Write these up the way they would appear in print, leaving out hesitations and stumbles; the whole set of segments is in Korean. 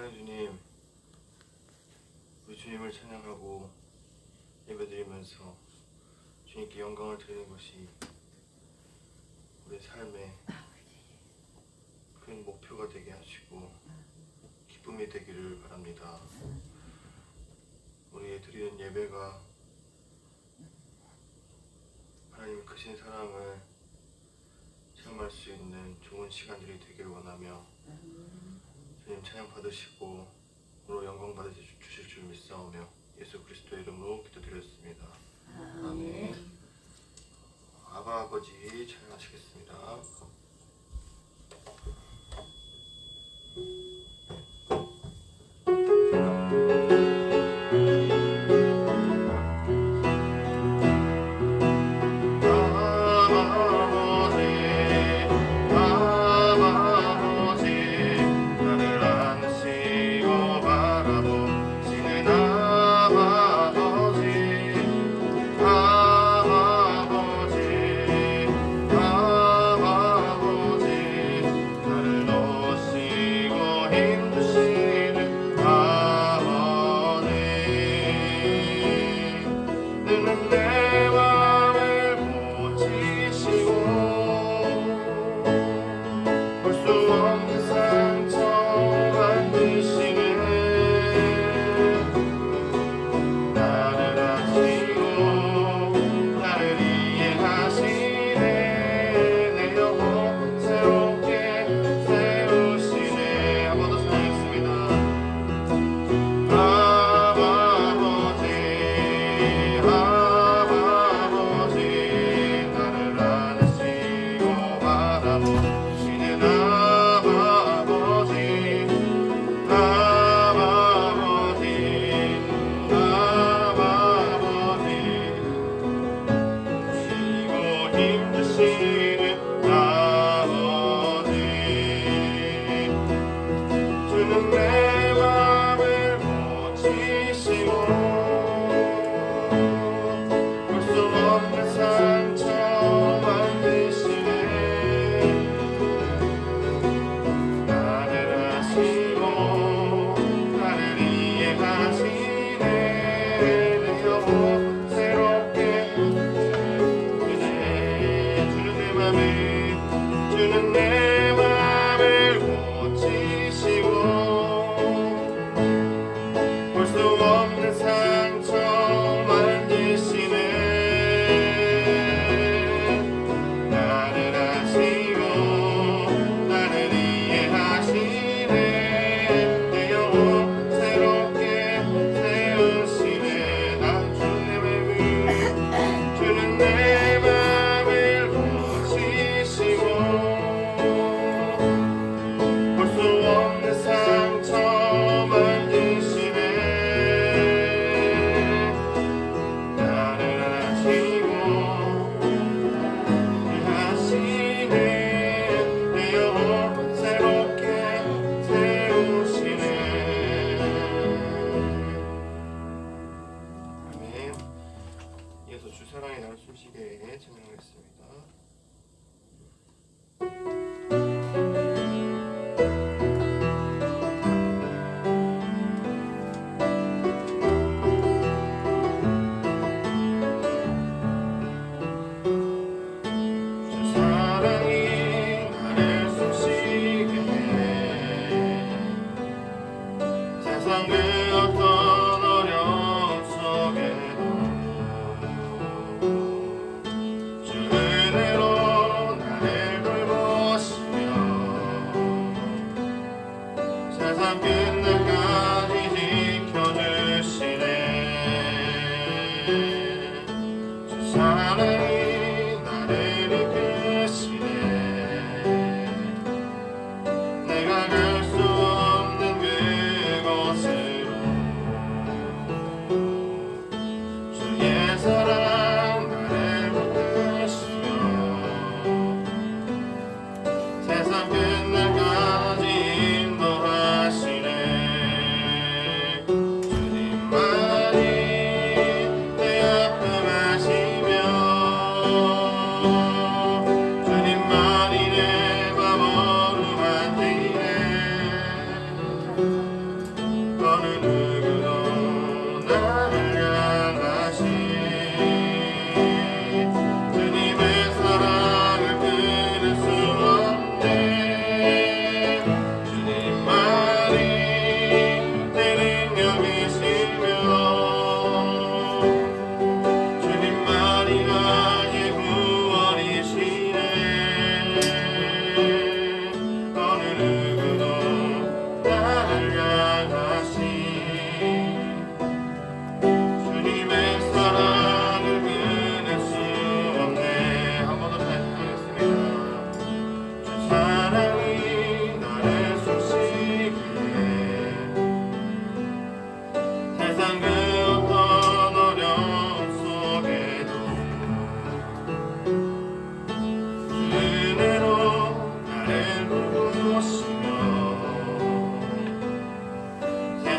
사랑하는 주님, 우리 주님을 찬양하고 예배드리면서 주님께 영광을 드리는 것이 우리 삶의 큰 목표가 되게 하시고 기쁨이 되기를 바랍니다. 우리의 드리는 예배가 하나님의 크신 사랑을 체험할 수 있는 좋은 시간들이 되길 원하며 주님 찬양 받으시고 오늘 영광 받으실 줄 믿사오며 예수 그리스도의 이름으로 기도드렸습니다. 아멘. 아바 아버지 찬양하시겠습니다.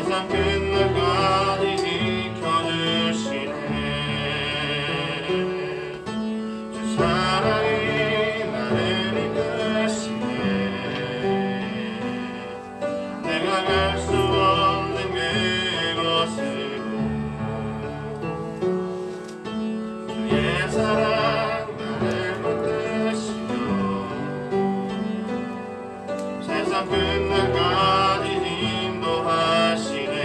세상 끝날까지 지켜주시네. 주 사랑이 나를 이끄시네. 내가 갈 수 없는 그곳으로 주의 사랑 나를 붙드시며 세상 끝날까지 인도하시네.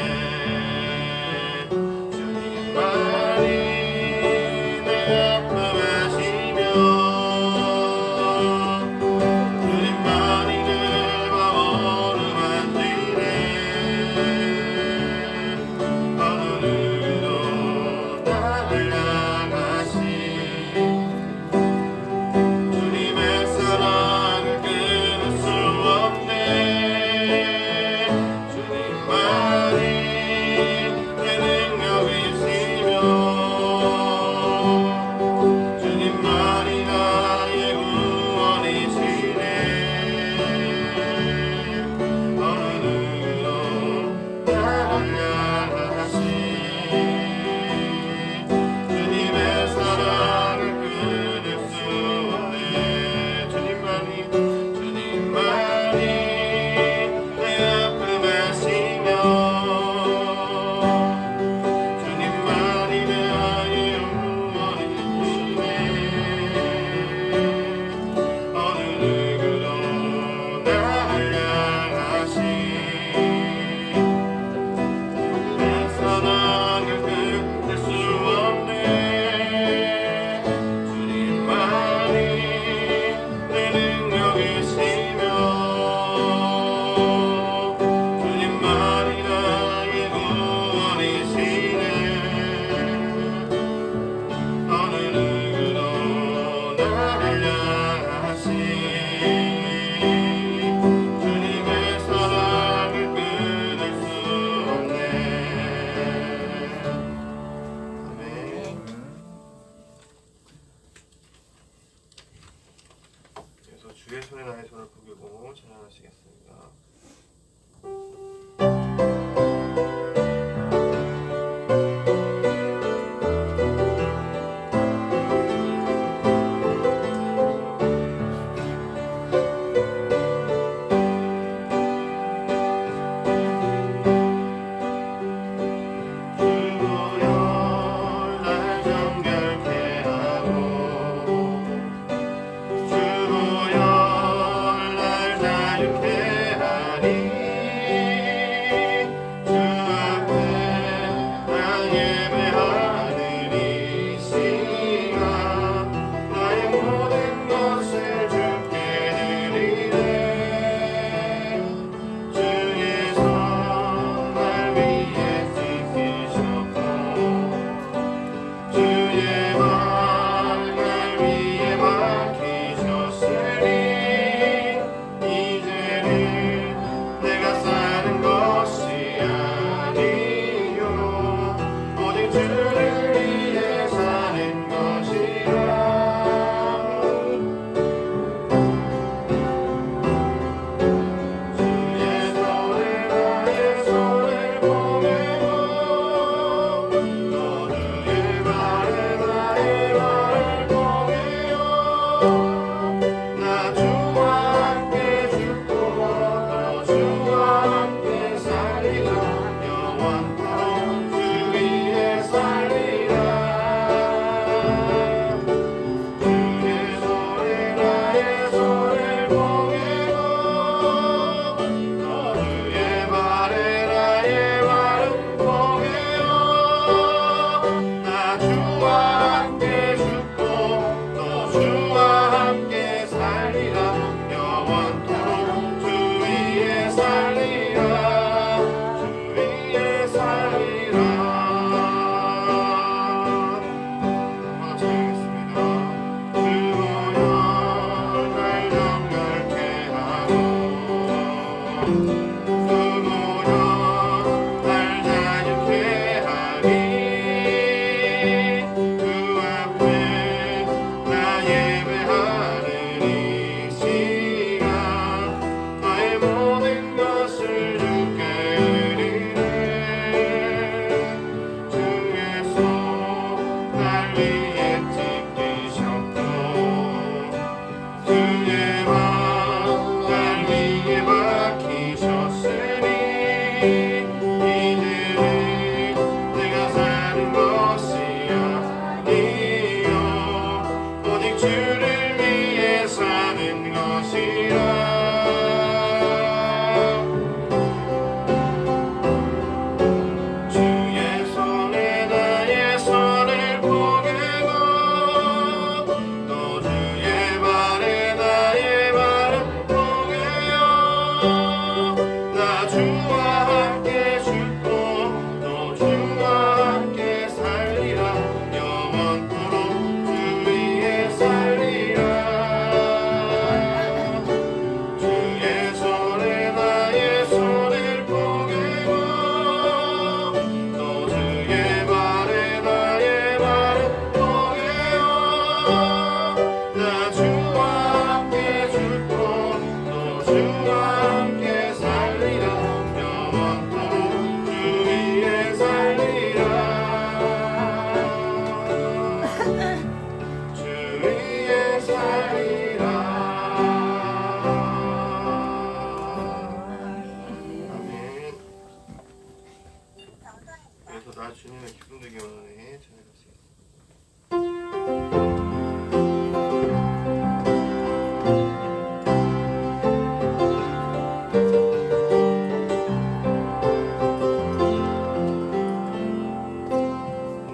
나 주님의 기쁨 되기 원하네. 찬양하세요.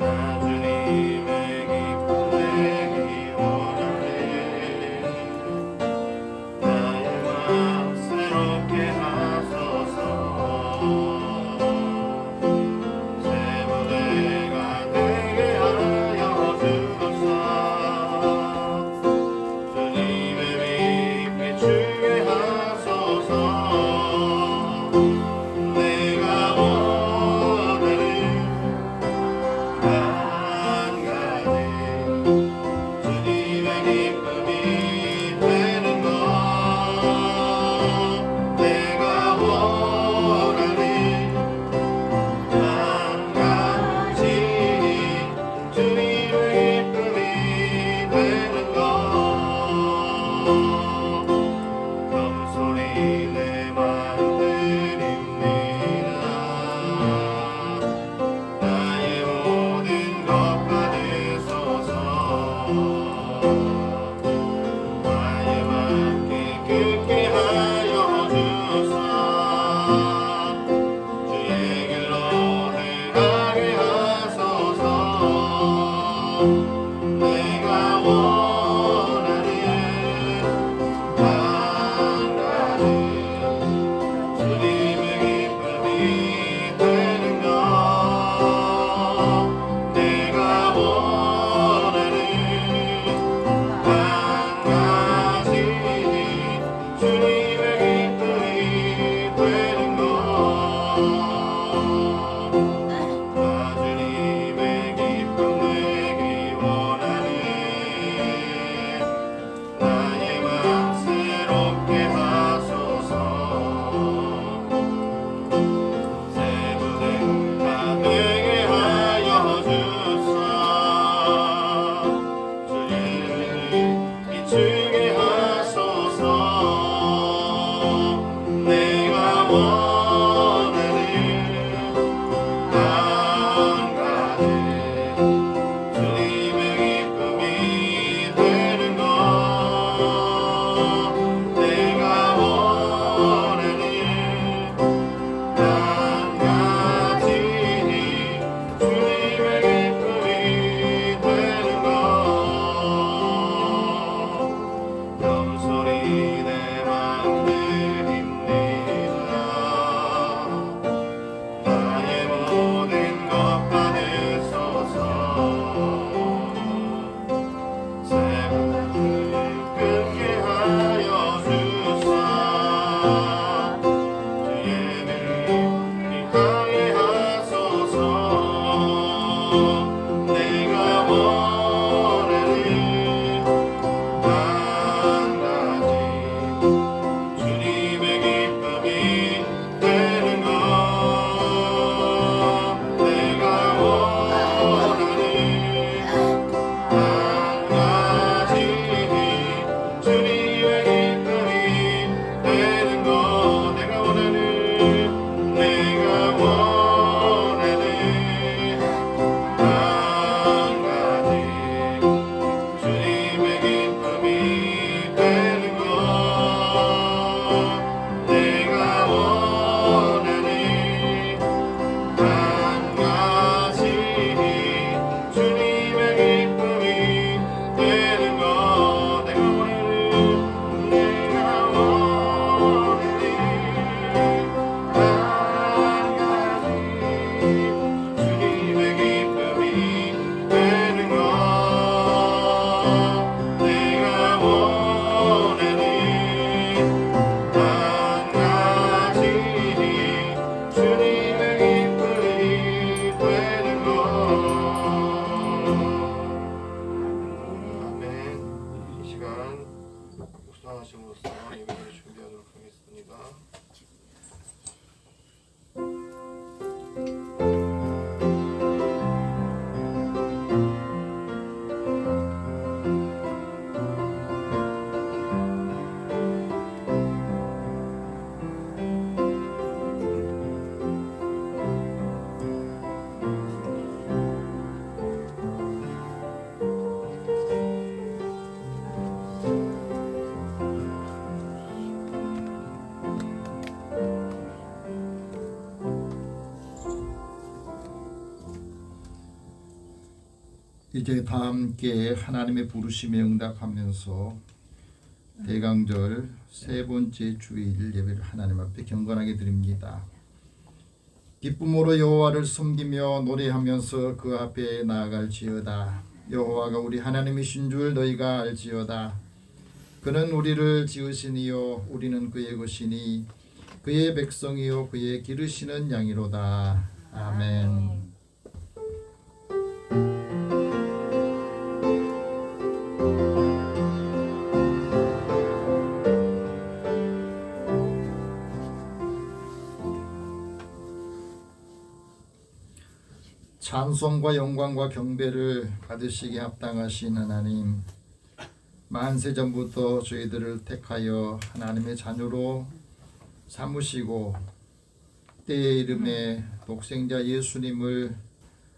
나 주님의 기쁨 되기 원하네. 나의 마음 새롭게 하소서. 새 무대가 되게 이제 다 함께 하나님의 부르심에 응답하면서 대강절 세 번째 주일 예배를 하나님 앞에 경건하게 드립니다. 기쁨으로 여호와를 섬기며 노래하면서 그 앞에 나아갈지어다. 여호와가 우리 하나님이신 줄 너희가 알지어다. 그는 우리를 지으시니요 우리는 그의 것이니 그의 백성이요 그의 기르시는 양이로다. 아멘. 찬송과 영광과 경배를 받으시기에 합당하신 하나님, 만세 전부터 저희들을 택하여 하나님의 자녀로 삼으시고 때의 이름에 독생자 예수님을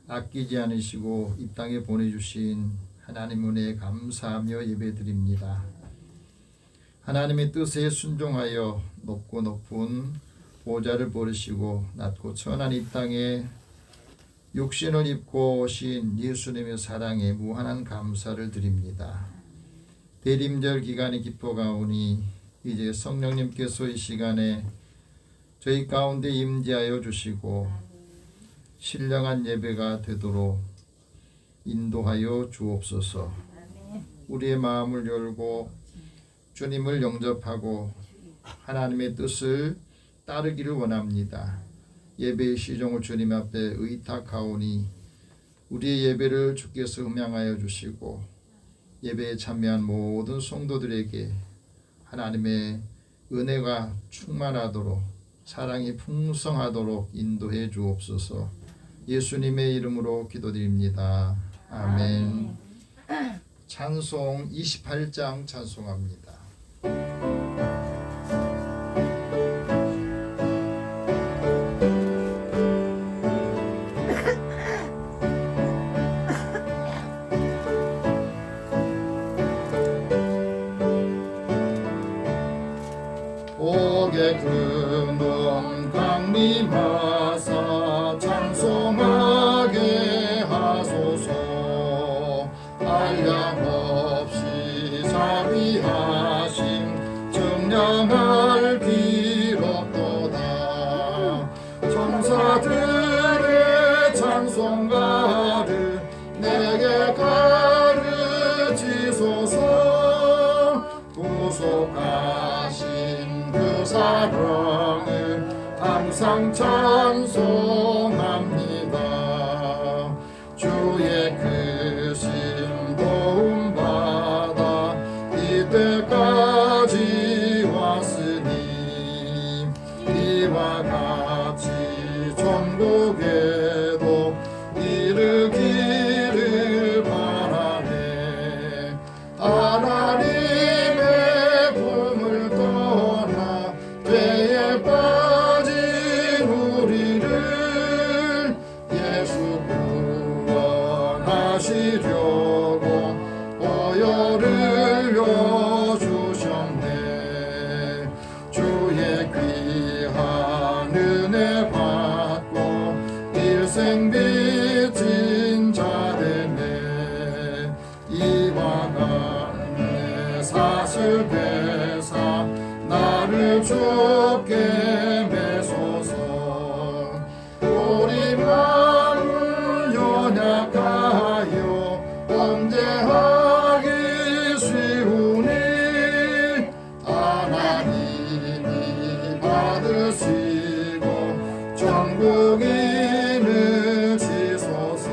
아끼지 않으시고 이 땅에 보내주신 하나님 은혜에 감사하며 예배드립니다. 하나님의 뜻에 순종하여 높고 높은 보좌를 버리시고 낮고 천한 이 땅에 육신을 입고 오신 예수님의 사랑에 무한한 감사를 드립니다. 대림절 기간이 깊어가오니 이제 성령님께서 이 시간에 저희 가운데 임재하여 주시고 신령한 예배가 되도록 인도하여 주옵소서. 우리의 마음을 열고 주님을 영접하고 하나님의 뜻을 따르기를 원합니다. 예배의 시종을 주님 앞에 의탁하오니 우리의 예배를 주께서 음양하여 주시고 예배에 참여한 모든 성도들에게 하나님의 은혜가 충만하도록 사랑이 풍성하도록 인도해 주옵소서. 예수님의 이름으로 기도드립니다. 아멘. 찬송 28장 찬송합니다. 그놈 강림하사 찬송하게 하소서. 한량없이 자비하심 정량할 기록도다. 천사들의 찬송가를 내게 가르치소서. 구속하신 그 사랑을 항상 찬송합니다. 주의 크신 도움받아 이때까지 왔으니 이와 같이 천국에도 이르기를 바라네. 하나님의 품을 떠나 죄에 빠진 우리를 예수 구원하시려고 보혈을 여주셨네. 주의 귀한 은혜 받고 일생 빚진 자 되네. 이와 같네 사슬 배사 나를 주께 매소서. 우리 마음을 연약하여 범죄하기 쉬우니 하나님이 받으시고 천국인을 지소서.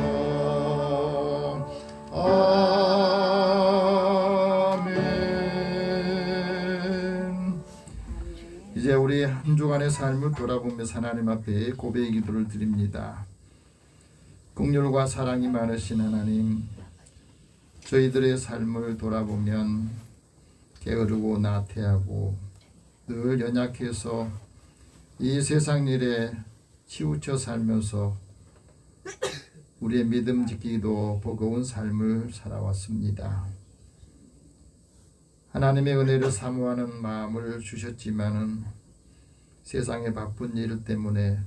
아멘. 이제 우리 한 주간의 삶을 돌아보면서 하나님 앞에 고백의 기도를 드립니다. 긍휼과 사랑이 많으신 하나님, 저희들의 삶을 돌아보면 게으르고 나태하고 늘 연약해서 이 세상 일에 치우쳐 살면서 우리의 믿음 지키기도 버거운 삶을 살아왔습니다. 하나님의 은혜를 사모하는 마음을 주셨지만은 세상의 바쁜 일 때문에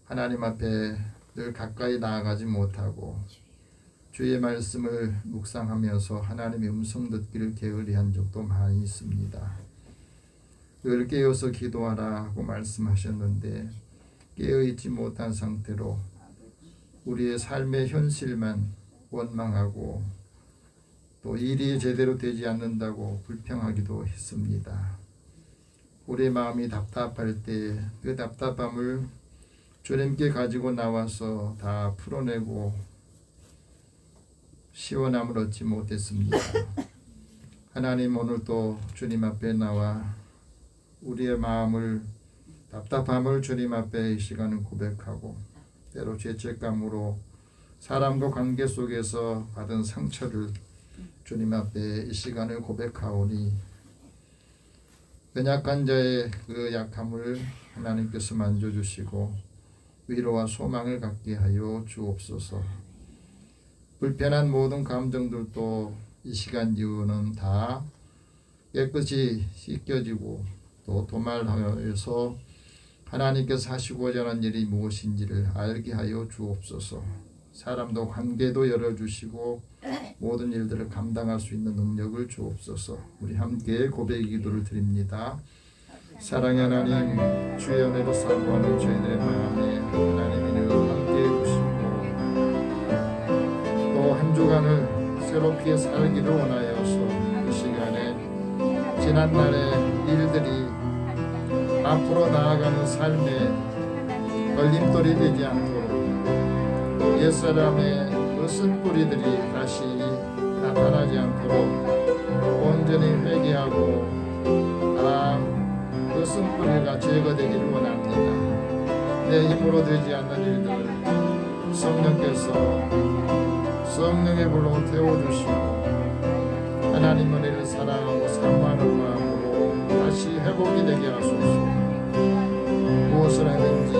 하나님 앞에 늘 가까이 나아가지 못하고 주의 말씀을 묵상하면서 하나님의 음성 듣기를 게으리한 적도 많이 있습니다. 늘 깨어서 기도하라고 말씀하셨는데 깨어있지 못한 상태로 우리의 삶의 현실만 원망하고 또 일이 제대로 되지 않는다고 불평하기도 했습니다. 우리의 마음이 답답할 때 그 답답함을 주님께 가지고 나와서 다 풀어내고 시원함을 얻지 못했습니다. 하나님, 오늘도 주님 앞에 나와 우리의 마음을 답답함을 주님 앞에 이 시간은 고백하고 때로 죄책감으로 사람과 관계 속에서 받은 상처를 주님 앞에 이 시간을 고백하오니 연약한 자의 그 약함을 하나님께서 만져주시고 위로와 소망을 갖게 하여 주옵소서. 불편한 모든 감정들도 이 시간 이후는 다 깨끗이 씻겨지고 또 도말하여서 하나님께서 하시고자 하는 일이 무엇인지를 알게 하여 주옵소서. 사람도 관계도 열어주시고 모든 일들을 감당할 수 있는 능력을 주옵소서. 우리 함께 고백의 기도를 드립니다. 사랑의 하나님, 주의 은혜로 사모하는 저희들의 마음에 하나님이 늘 함께해 주시고 또 한 주간을 새롭게 살기를 원하여서 이 시간에 지난날의 일들이 앞으로 나아가는 삶에 걸림돌이 되지 않도록 옛사람의 그 쓴뿌리들이 다시 나타나지 않도록 온전히 회개하고 그 쓴뿌리가 제거되기를 원합니다. 내 힘으로 되지 않는 일들 성령께서 성령의 불로 태워주시고 하나님 은혜를 사랑하고 사모하는 마음으로 다시 회복이 되게 하소서. 무엇을 하든지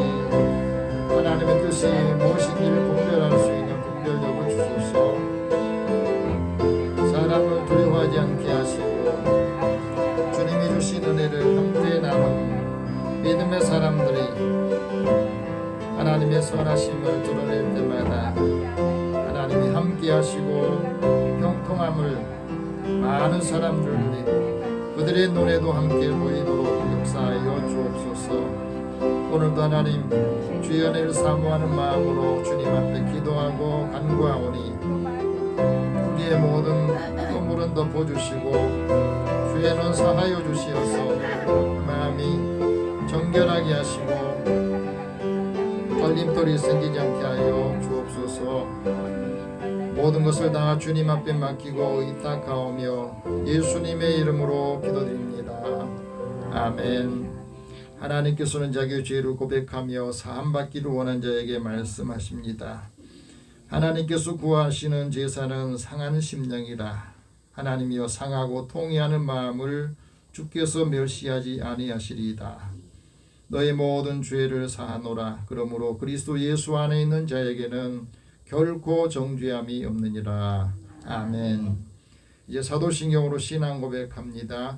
하나님의 뜻이 무엇인지를 분별할 수 있는 분별력을 주소서. 사람을 두려워하지 않게 하시고 주님이 주신 은혜를 함께 나누는 믿음의 사람들이 하나님의 선하심을 드러낼 때마다 하나님이 함께 하시고 형통함을 많은 사람들이 그들의 눈에도 함께 보이도록 역사하여 주옵소서. 오늘도 하나님 주의 은혜를 사모하는 마음으로 주님 앞에 기도하고 간구하오니 우리의 모든 허물은 덮어주시고 주의 눈 사하여 주시어서 마음이 정결하게 하시고 걸림돌이 생기지 않게 하여 주옵소서. 모든 것을 다 주님 앞에 맡기고 의탁하오며 예수님의 이름으로 기도드립니다. 아멘. 하나님께서는 자기의 죄를 고백하며 사함받기를 원한 자에게 말씀하십니다. 하나님께서 구하시는 제사는 상한 심령이라. 하나님이여 상하고 통회하는 마음을 주께서 멸시하지 아니하시리이다. 너의 모든 죄를 사하노라. 그러므로 그리스도 예수 안에 있는 자에게는 결코 정죄함이 없느니라. 아멘. 이제 사도신경으로 신앙 고백합니다.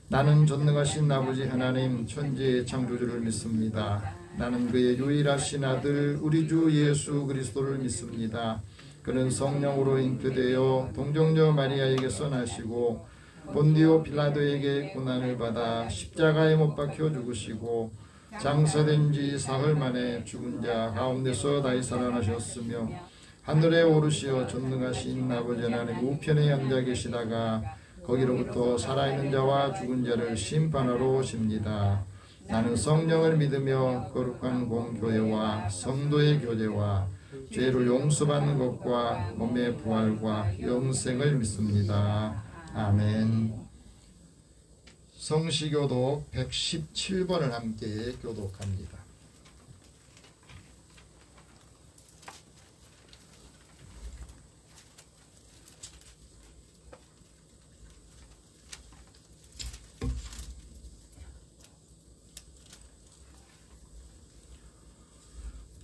나는 전능하신 아버지 하나님 천지의 창조주를 믿습니다. 나는 그의 유일하신 아들 우리 주 예수 그리스도를 믿습니다. 그는 성령으로 잉태되어 동정녀 마리아에게서 나시고 본디오 빌라도에게 고난을 받아 십자가에 못 박혀 죽으시고 장사된 지 사흘 만에 죽은 자 가운데서 다시 살아나셨으며 하늘에 오르시어 전능하신 아버지 하나님 우편에 앉아 계시다가 거기로부터 살아있는 자와 죽은 자를 심판하러 오십니다. 나는 성령을 믿으며 거룩한 공교회와 성도의 교제와 죄를 용서받는 것과 몸의 부활과 영생을 믿습니다. 아멘. 성시교독 117번을 함께 교독합니다.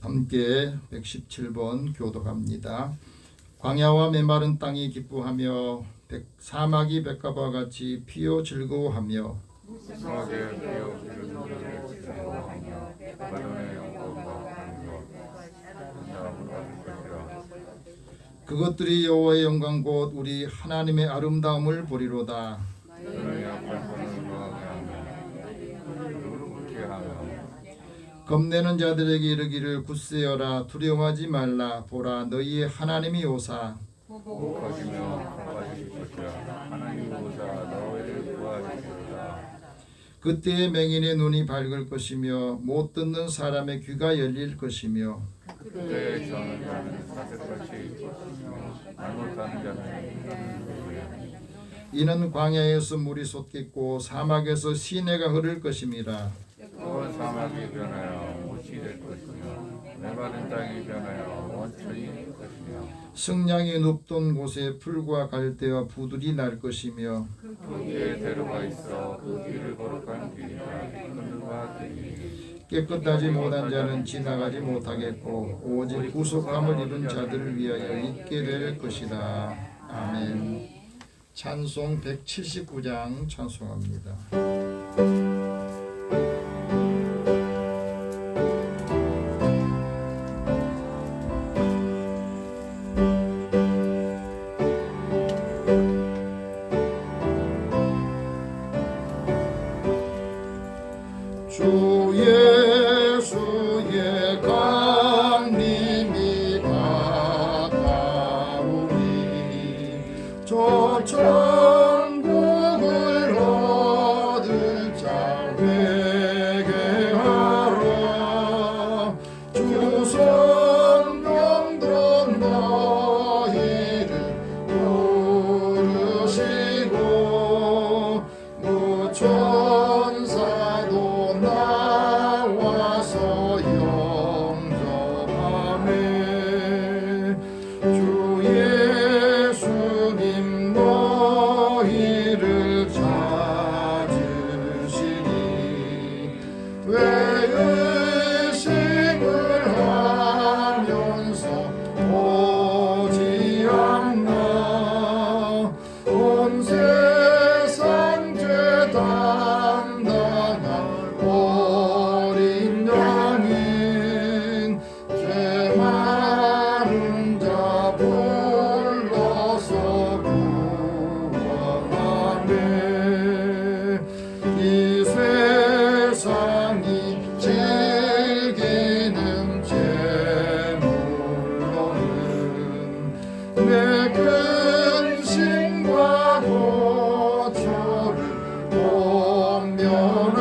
함께 117번 교독합니다. 광야와 메마른 땅이 기뻐하며 사막이 백합과 같이 피어 즐거워하며 그것들이 여호와의 영광 곧 우리 하나님의 아름다움을 보리로다. 너희 앞에 손을 노하게 하며 겁내는 자들에게 이르기를 굳세어라 두려워하지 말라 보라 너희의 하나님이 오사 거기며 가까이실 것이라. 하나님 오사 너희를 구하시리라. 그때의 맹인의 눈이 밝을 것이며 못 듣는 사람의 귀가 열릴 것이며 그때 저는 자는 사슬같이 있을 것이며 잘못하는 자는 이는 광야에서 물이 솟겠고 사막에서 시내가 흐를 것임이라. 또 사막이 변하여 못이 될 것이며 메마른 땅이 변하여 원천이 될 것이며 승냥이 눕던 곳에 풀과 갈대와 부들이 날 것이며 거기에 대로가 있어 그 길을 거룩한 길이라. 그늘과 길이 깨끗하지 못한 자는 지나가지 못하겠고 오직 구속함을 입은 자들을 위하여 있게 될 것이다. 아멘. 찬송 179장 찬송합니다. 주 예수의 강림이 가까우니 저 천국을 얻을 자 회개하라. 주 성령도 너희를 부르시고 무천사도 나와서 영접하네. 주 예수님 너희를 찾으시니 왜 의심을 하면서 오지 않나. 온 세상 죄 담당한 어린 양인 죄 많은 자 불러서 구원하네. 이 세상이 즐기는 재물로는 내 근심과 고초를 모면하리.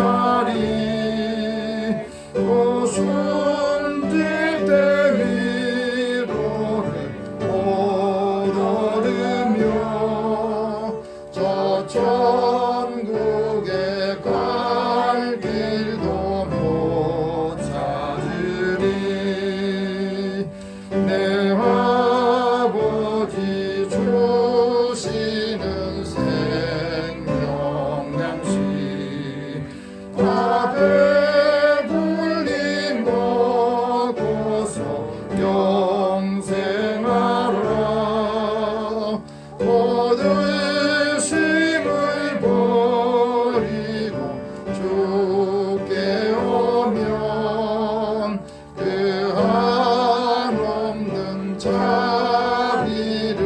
또 숨질 때 위로를 못 얻으며 저 천국에 갈 길도 못 찾으리. 내 아버지 주시는 생명양식 다 배불리 먹고서 영생하라. 모든 심을 버리고 주께 오면 그 한없는 자비를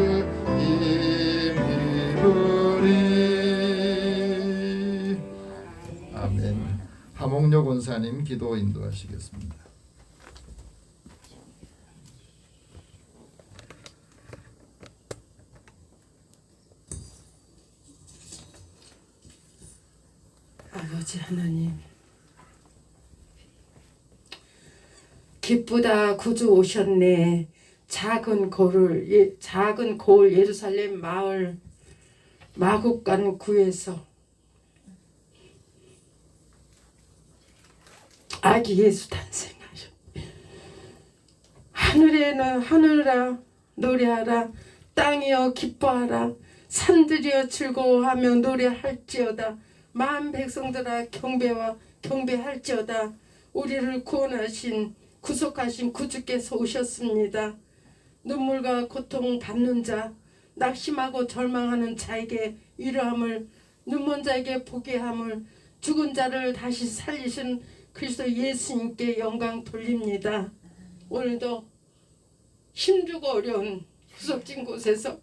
힘입으리. 아멘. 하몽료 권사님 기도 인도하시겠습니다. 아버지 하나님, 기쁘다 구주 오셨네. 작은 고을 예루살렘 마을 마국간 구에서 아기 예수 탄생하셨. 하늘에는 하늘아 노래하라. 땅이여 기뻐하라. 산들이여 즐거워하며 노래할지어다. 만 백성들아 경배할지어다. 우리를 구원하신 구속하신 구주께서 오셨습니다. 눈물과 고통 받는 자, 낙심하고 절망하는 자에게 위로함을, 눈먼 자에게 보게 함을, 죽은 자를 다시 살리신 그리스도 예수님께 영광 돌립니다. 오늘도 힘주고 어려운 구석진 곳에서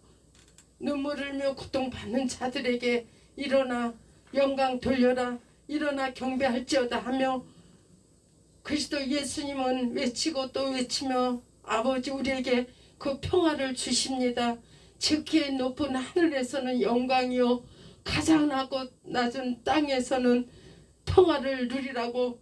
눈물을 흘며 고통받는 자들에게 일어나 영광 돌려라, 일어나 경배할지어다 하며 그리스도 예수님은 외치고 또 외치며 아버지 우리에게 그 평화를 주십니다. 지극히 높은 하늘에서는 영광이요 가장 낮은 땅에서는 평화를 누리라고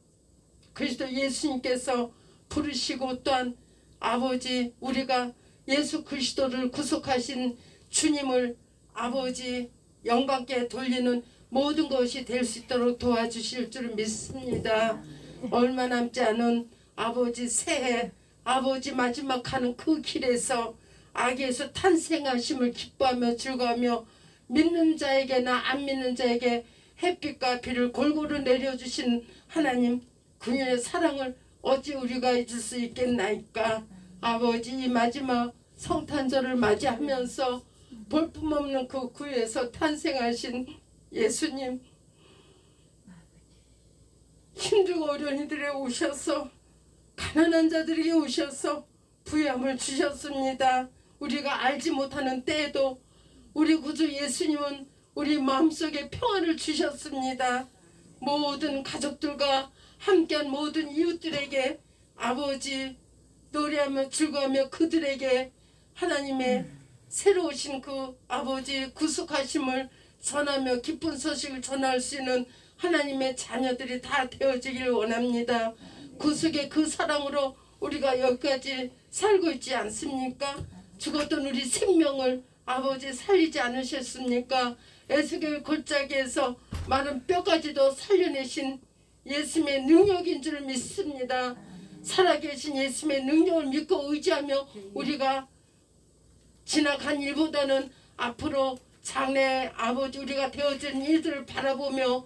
그리스도 예수님께서 부르시고 또한 아버지 우리가 예수 그리스도를 구속하신 주님을 아버지 영광께 돌리는 모든 것이 될 수 있도록 도와주실 줄 믿습니다. 얼마 남지 않은 아버지 새해 아버지 마지막 가는 그 길에서 아기에서 탄생하심을 기뻐하며 즐거워하며 믿는 자에게나 안 믿는 자에게 햇빛과 비를 골고루 내려주신 하나님 그녀의 사랑을 어찌 우리가 잊을 수 있겠나이까. 아버지 이 마지막 성탄절을 맞이하면서 볼품없는 그 구에서 탄생하신 예수님 힘들고 어려운 이들에 오셔서 가난한 자들에게 오셔서 부유함을 주셨습니다. 우리가 알지 못하는 때에도 우리 구주 예수님은 우리 마음속에 평화를 주셨습니다. 모든 가족들과 함께한 모든 이웃들에게 아버지 노래하며 즐거워하며 그들에게 하나님의 새로 오신 그 아버지 구속하심을 전하며 기쁜 소식을 전할 수 있는 하나님의 자녀들이 다 되어지기를 원합니다. 구속의 그 사랑으로 우리가 여기까지 살고 있지 않습니까? 죽었던 우리 생명을 아버지 살리지 않으셨습니까? 에스겔 골짜기에서 마른 뼈까지도 살려내신 예수님의 능력인 줄 믿습니다. 살아계신 예수님의 능력을 믿고 의지하며 우리가 지나간 일보다는 앞으로 장래 아버지 우리가 되어진 일들을 바라보며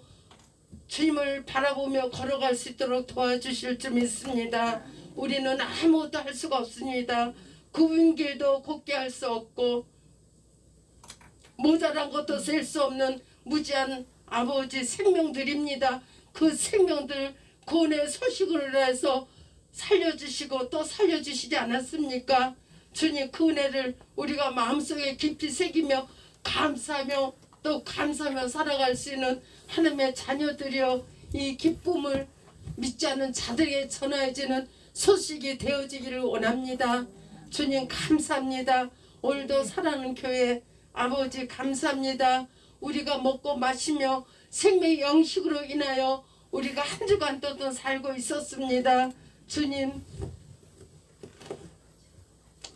주님을 바라보며 걸어갈 수 있도록 도와주실 줄 믿습니다. 우리는 아무것도 할 수가 없습니다. 굽은 길도 곱게 할 수 없고 모자란 것도 셀 수 없는 무지한 아버지 생명들입니다. 그 생명들 구원의 소식을 해서 살려주시고 또 살려주시지 않았습니까? 주님 그 은혜를 우리가 마음속에 깊이 새기며 감사하며 또 감사하며 살아갈 수 있는 하나님의 자녀들이여 이 기쁨을 믿지 않는 자들에게 전해지는 소식이 되어지기를 원합니다. 주님 감사합니다. 오늘도 사랑하는 교회 아버지 감사합니다. 우리가 먹고 마시며 생명의 영식으로 인하여 우리가 한 주간 동안 살고 있었습니다. 주님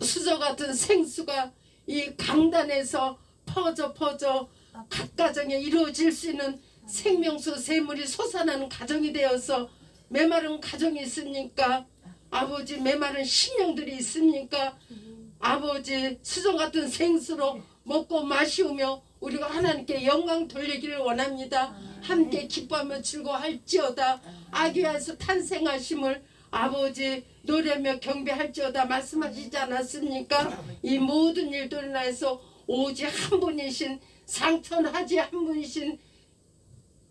수저 같은 생수가 이 강단에서 퍼져 각 가정에 이루어질 수 있는 생명수 샘물이 솟아나는 가정이 되어서 메마른 가정이 있습니까? 아버지 메마른 심령들이 있습니까? 아버지 수저 같은 생수로 먹고 마시우며 우리가 하나님께 영광 돌리기를 원합니다. 함께 기뻐하며 즐거워할지어다. 아기에서 탄생하심을 아버지 노래하며 경배할지어다 말씀하시지 않았습니까? 이 모든 일들을 인해서 오직 한 분이신 상천하지 한 분이신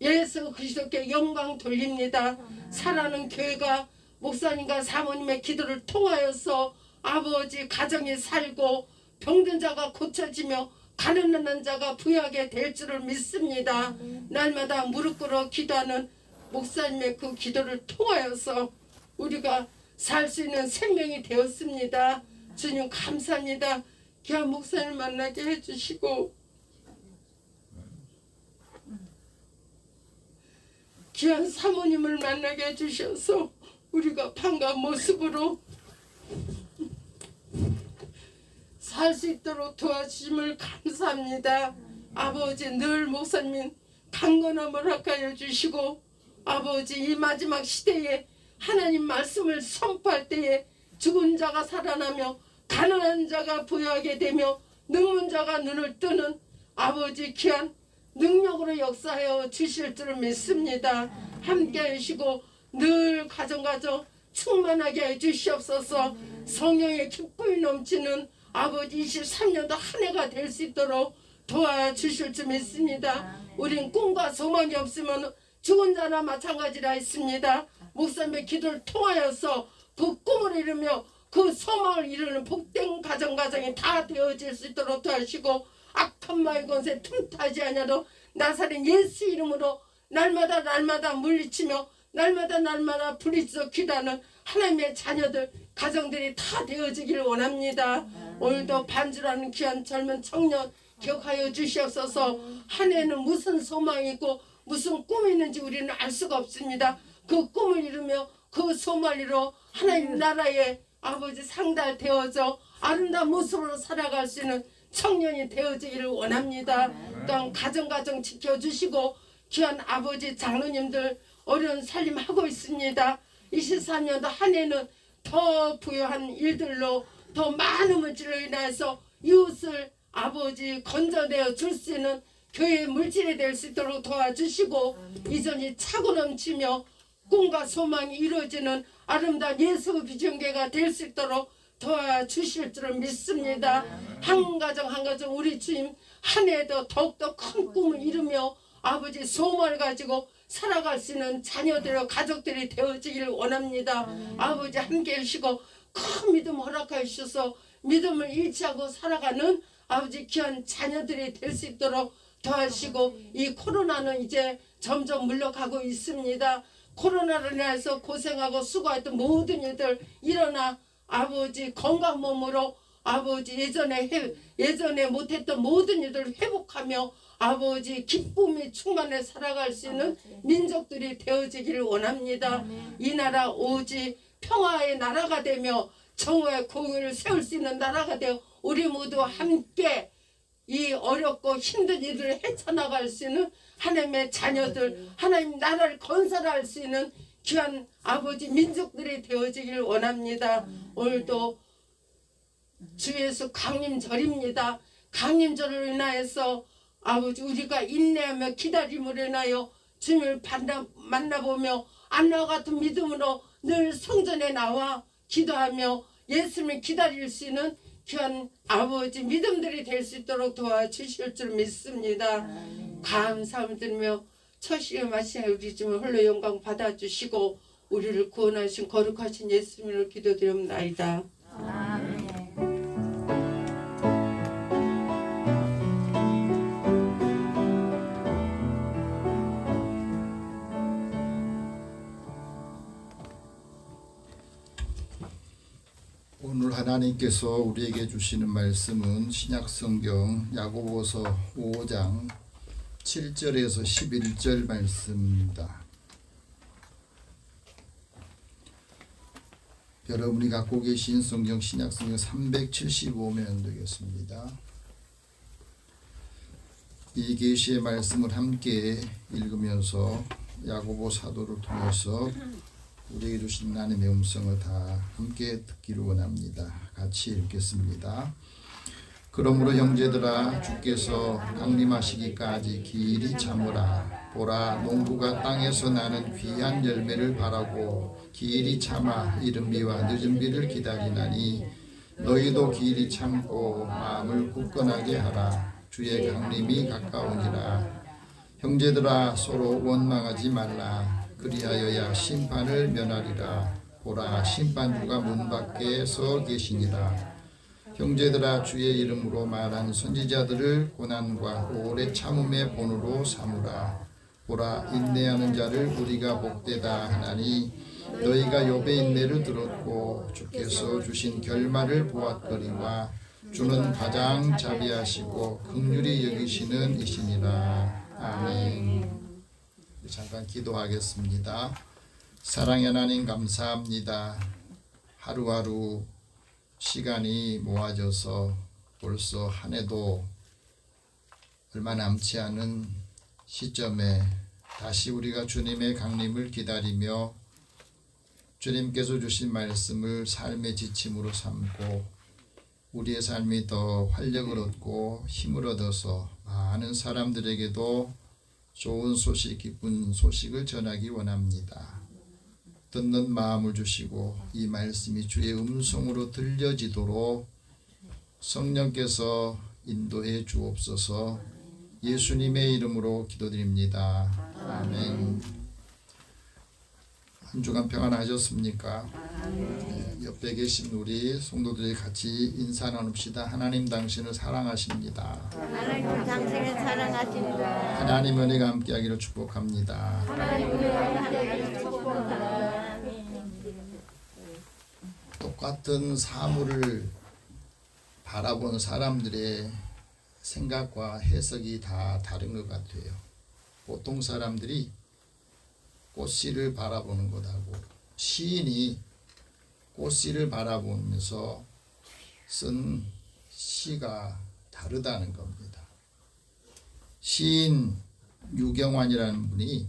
예수 그리스도께 영광 돌립니다. 사랑하는 교회가 목사님과 사모님의 기도를 통하여서 아버지 가정이 살고 병든 자가 고쳐지며 가난한 자가 부유하게 될 줄을 믿습니다. 날마다 무릎 꿇어 기도하는 목사님의 그 기도를 통하여서 우리가 살 수 있는 생명이 되었습니다. 주님 감사합니다. 귀한 목사님 만나게 해주시고 귀한 사모님을 만나게 해주셔서 우리가 반가운 모습으로 살 수 있도록 도와주심을 감사합니다. 아버지 늘 목사님 강건함을 허락하여 주시고 아버지 이 마지막 시대에 하나님 말씀을 선포할 때에 죽은 자가 살아나며 가난한 자가 부유하게 되며 늙은 자가 눈을 뜨는 아버지 귀한 능력으로 역사하여 주실 줄 믿습니다. 함께 하시고 늘 가정 충만하게 해 주시옵소서. 성령의 기쁨이 넘치는 아버지 23년도 한 해가 될 수 있도록 도와주실 줄 믿습니다. 우린 꿈과 소망이 없으면 죽은 자나 마찬가지라 했습니다. 목사님의 기도를 통하여서 그 꿈을 이루며 그 소망을 이루는 복된 가정이 다 되어질 수 있도록 도와주시고 악한 마의 권세 틈타지 아니하도 나사렛 예수 이름으로 날마다 물리치며 날마다 부르짖어 기도하는 하나님의 자녀들 가정들이 다 되어지기를 원합니다. 오늘도 반주라는 귀한 젊은 청년 기억하여 주시옵소서. 한 해는 무슨 소망이 있고 무슨 꿈이 있는지 우리는 알 수가 없습니다. 그 꿈을 이루며 그 소망을 이루어 하나님 나라에 아버지 상달되어져 아름다운 모습으로 살아갈 수 있는 청년이 되어지기를 원합니다. 또한 가정 지켜주시고 귀한 아버지 장로님들 어려운 삶 하고 있습니다. 24년도 한 해는 더 부유한 일들로 더 많은 물질로 인해서 이웃을 아버지 건져내어 줄 수 있는 교회의 물질이 될 수 있도록 도와주시고 이전이 차고 넘치며 꿈과 소망이 이루어지는 아름다운 예수 비전교회가 될 수 있도록 도와주실 줄을 믿습니다. 한 가정 우리 주님 한 해도 더욱더 큰 꿈을 이루며 아버지 소망을 가지고 살아갈 수 있는 자녀들과 가족들이 되어지기를 원합니다. 아버지 함께 해주시고 큰 믿음 허락하여 주셔서 믿음을 잃지하고 살아가는 아버지 귀한 자녀들이 될 수 있도록 도와주시고 이 코로나는 이제 점점 물러가고 있습니다. 코로나로 인해서 고생하고 수고했던 모든 일들 일어나 아버지 건강 몸으로 아버지 예전에 못했던 모든 일들을 회복하며 아버지 기쁨이 충만해 살아갈 수 있는 민족들이 되어지기를 원합니다. 이 나라 오직 평화의 나라가 되며 정오의 공의를 세울 수 있는 나라가 되어 우리 모두 함께 이 어렵고 힘든 일들을 헤쳐나갈 수 있는 하나님의 자녀들 하나님 나라를 건설할 수 있는 귀한 아버지 민족들이 되어지기를 원합니다. 오늘도 주 예수 강림절입니다. 강림절을 인하여서 아버지 우리가 인내하며 기다림으로 인하여 주님을 만나보며 안나와 같은 믿음으로 늘 성전에 나와 기도하며 예수님을 기다릴 수 있는 귀한 아버지 믿음들이 될 수 있도록 도와주실 줄 믿습니다. 감사함을 드리며 첫 시간 마시아 우리 주님 홀로 영광 받아주시고 우리를 구원하신 거룩하신 예수님을 기도드립니다. 오늘 하나님께서 우리에게 주시는 말씀은 신약성경 야고보서 5장 7절에서 11절 말씀입니다. 여러분이 갖고 계신 성경 신약성경 375면 되겠습니다. 이 계시의 말씀을 함께 읽으면서 야고보 사도를 통해서 우리에게 주신 하나님의 음성을 다 함께 듣기를 원합니다. 같이 읽겠습니다. 그러므로 형제들아 주께서 강림하시기까지 길이 참으라. 보라 농부가 땅에서 나는 귀한 열매를 바라고 길이 참아 이른 비와 늦은 비를 기다리나니 너희도 길이 참고 마음을 굳건하게 하라. 주의 강림이 가까우니라. 형제들아 서로 원망하지 말라. 그리하여야 심판을 면하리라. 보라 심판주가 문 밖에 서 계시니라. 형제들아 주의 이름으로 말한 선지자들을 고난과 오래 참음의 본으로 삼으라. 보라 인내하는 자를 우리가 복되다 하나니 너희가 욥의 인내를 들었고 주께서 주신 결말을 보았거니와 주는 가장 자비하시고 긍휼히 여기시는 이시니라. 아멘. 잠깐 기도하겠습니다. 사랑의 하나님 감사합니다. 하루하루 시간이 모아져서 벌써 한 해도 얼마 남지 않은 시점에 다시 우리가 주님의 강림을 기다리며 주님께서 주신 말씀을 삶의 지침으로 삼고 우리의 삶이 더 활력을 얻고 힘을 얻어서 많은 사람들에게도 좋은 소식, 기쁜 소식을 전하기 원합니다. 듣는 마음을 주시고 이 말씀이 주의 음성으로 들려지도록 성령께서 인도해 주옵소서. 예수님의 이름으로 기도드립니다. 아멘. 한 주간 평안하셨습니까? 네, 옆에 옆에 계신 우리 성도들이 같이 인사 나눕시다. 하나님 당신을 사랑하십니다. 하나님 당신을 사랑하십니다. 하나님 은혜가 함께하기를 축복합니다. 하나님 은혜가 함께하기를 축복합니다. 똑같은 사물을 바라본 사람들의 생각과 해석이 다 다른 것 같아요. 보통 사람들이 꽃씨를 바라보는 것하고 시인이 꽃씨를 바라보면서 쓴 시가 다르다는 겁니다. 시인 유경환이라는 분이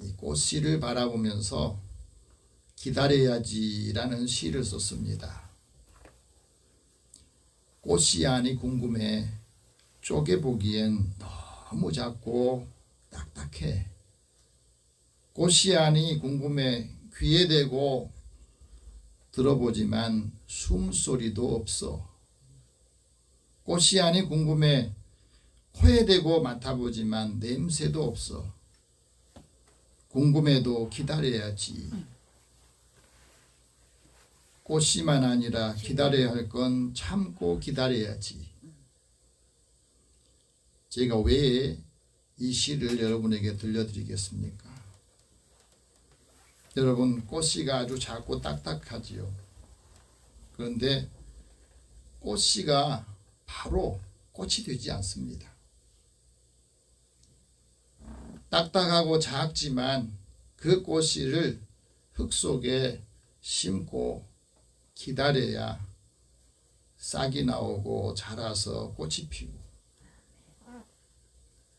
이 꽃씨를 바라보면서 기다려야지라는 시를 썼습니다. 꽃씨 안이 궁금해 쪼개보기엔 너무 작고 딱딱해. 꽃씨 안이 궁금해 귀에 대고 들어보지만 숨소리도 없어. 꽃씨 안이 궁금해 코에 대고 맡아보지만 냄새도 없어. 궁금해도 기다려야지. 꽃씨만 아니라 기다려야 할 건 참고 기다려야지. 제가 왜 이 시를 여러분에게 들려드리겠습니까? 여러분, 꽃씨가 아주 작고 딱딱하지요. 그런데 꽃씨가 바로 꽃이 되지 않습니다. 딱딱하고 작지만 그 꽃씨를 흙 속에 심고 기다려야 싹이 나오고 자라서 꽃이 피고,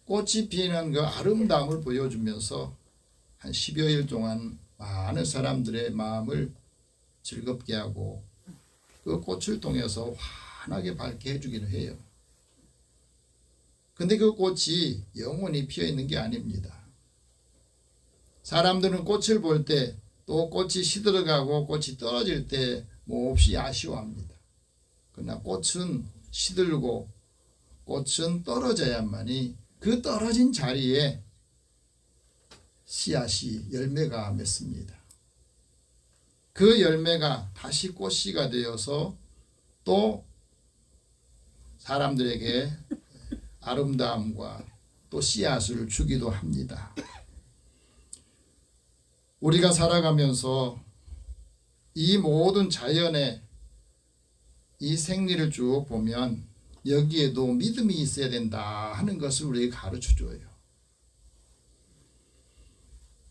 꽃이 피는 그 아름다움을 보여주면서 한 10여일 동안 많은 사람들의 마음을 즐겁게 하고 그 꽃을 통해서 환하게 밝게 해주기는 해요. 근데 그 꽃이 영원히 피어 있는 게 아닙니다. 사람들은 꽃을 볼 때 또 꽃이 시들어가고 꽃이 떨어질 때 몹시 아쉬워합니다. 그러나 꽃은 시들고 꽃은 떨어져야만이 그 떨어진 자리에 씨앗이 열매가 맺습니다. 그 열매가 다시 꽃씨가 되어서 또 사람들에게 아름다움과 또 씨앗을 주기도 합니다. 우리가 살아가면서 이 모든 자연의 이 생리를 쭉 보면 여기에도 믿음이 있어야 된다 하는 것을 우리에게 가르쳐줘요.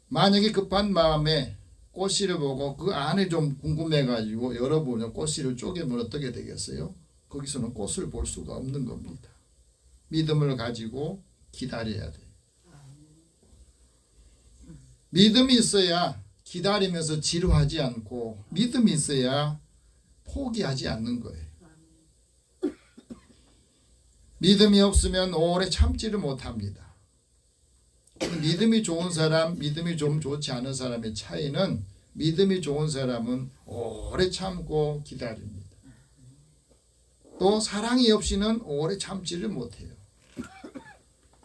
만약에 급한 마음에 꽃씨를 보고 그 안에 좀 궁금해가지고 열어보면 꽃씨를 쪼개면 어떻게 되겠어요? 거기서는 꽃을 볼 수가 없는 겁니다. 믿음을 가지고 기다려야 돼요. 믿음이 있어야 기다리면서 지루하지 않고 믿음이 있어야 포기하지 않는 거예요. 믿음이 없으면 오래 참지를 못합니다. 믿음이 좋은 사람, 믿음이 좀 좋지 않은 사람의 차이는 믿음이 좋은 사람은 오래 참고 기다립니다. 또 사랑이 없이는 오래 참지를 못해요.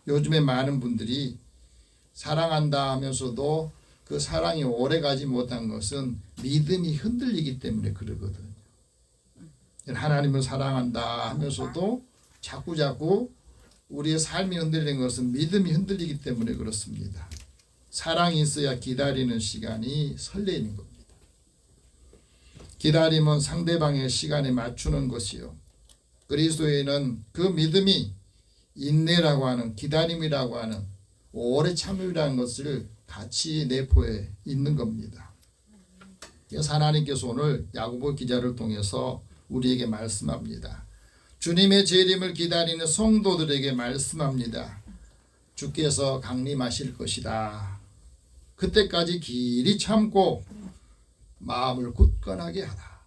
요즘에 많은 분들이 사랑한다 하면서도 그 사랑이 오래 가지 못한 것은 믿음이 흔들리기 때문에 그러거든요. 하나님을 사랑한다 하면서도 자꾸자꾸 우리의 삶이 흔들리는 것은 믿음이 흔들리기 때문에 그렇습니다. 사랑이 있어야 기다리는 시간이 설레이는 겁니다. 기다림은 상대방의 시간에 맞추는 것이요. 그리스도인은 그 믿음이 인내라고 하는, 기다림이라고 하는, 오래 참음이라는 것을 같이 내포해 있는 겁니다. 그래서 하나님께서 오늘 야고보 기자를 통해서 우리에게 말씀합니다. 주님의 재림을 기다리는 성도들에게 말씀합니다. 주께서 강림하실 것이다. 그때까지 길이 참고 마음을 굳건하게 하라.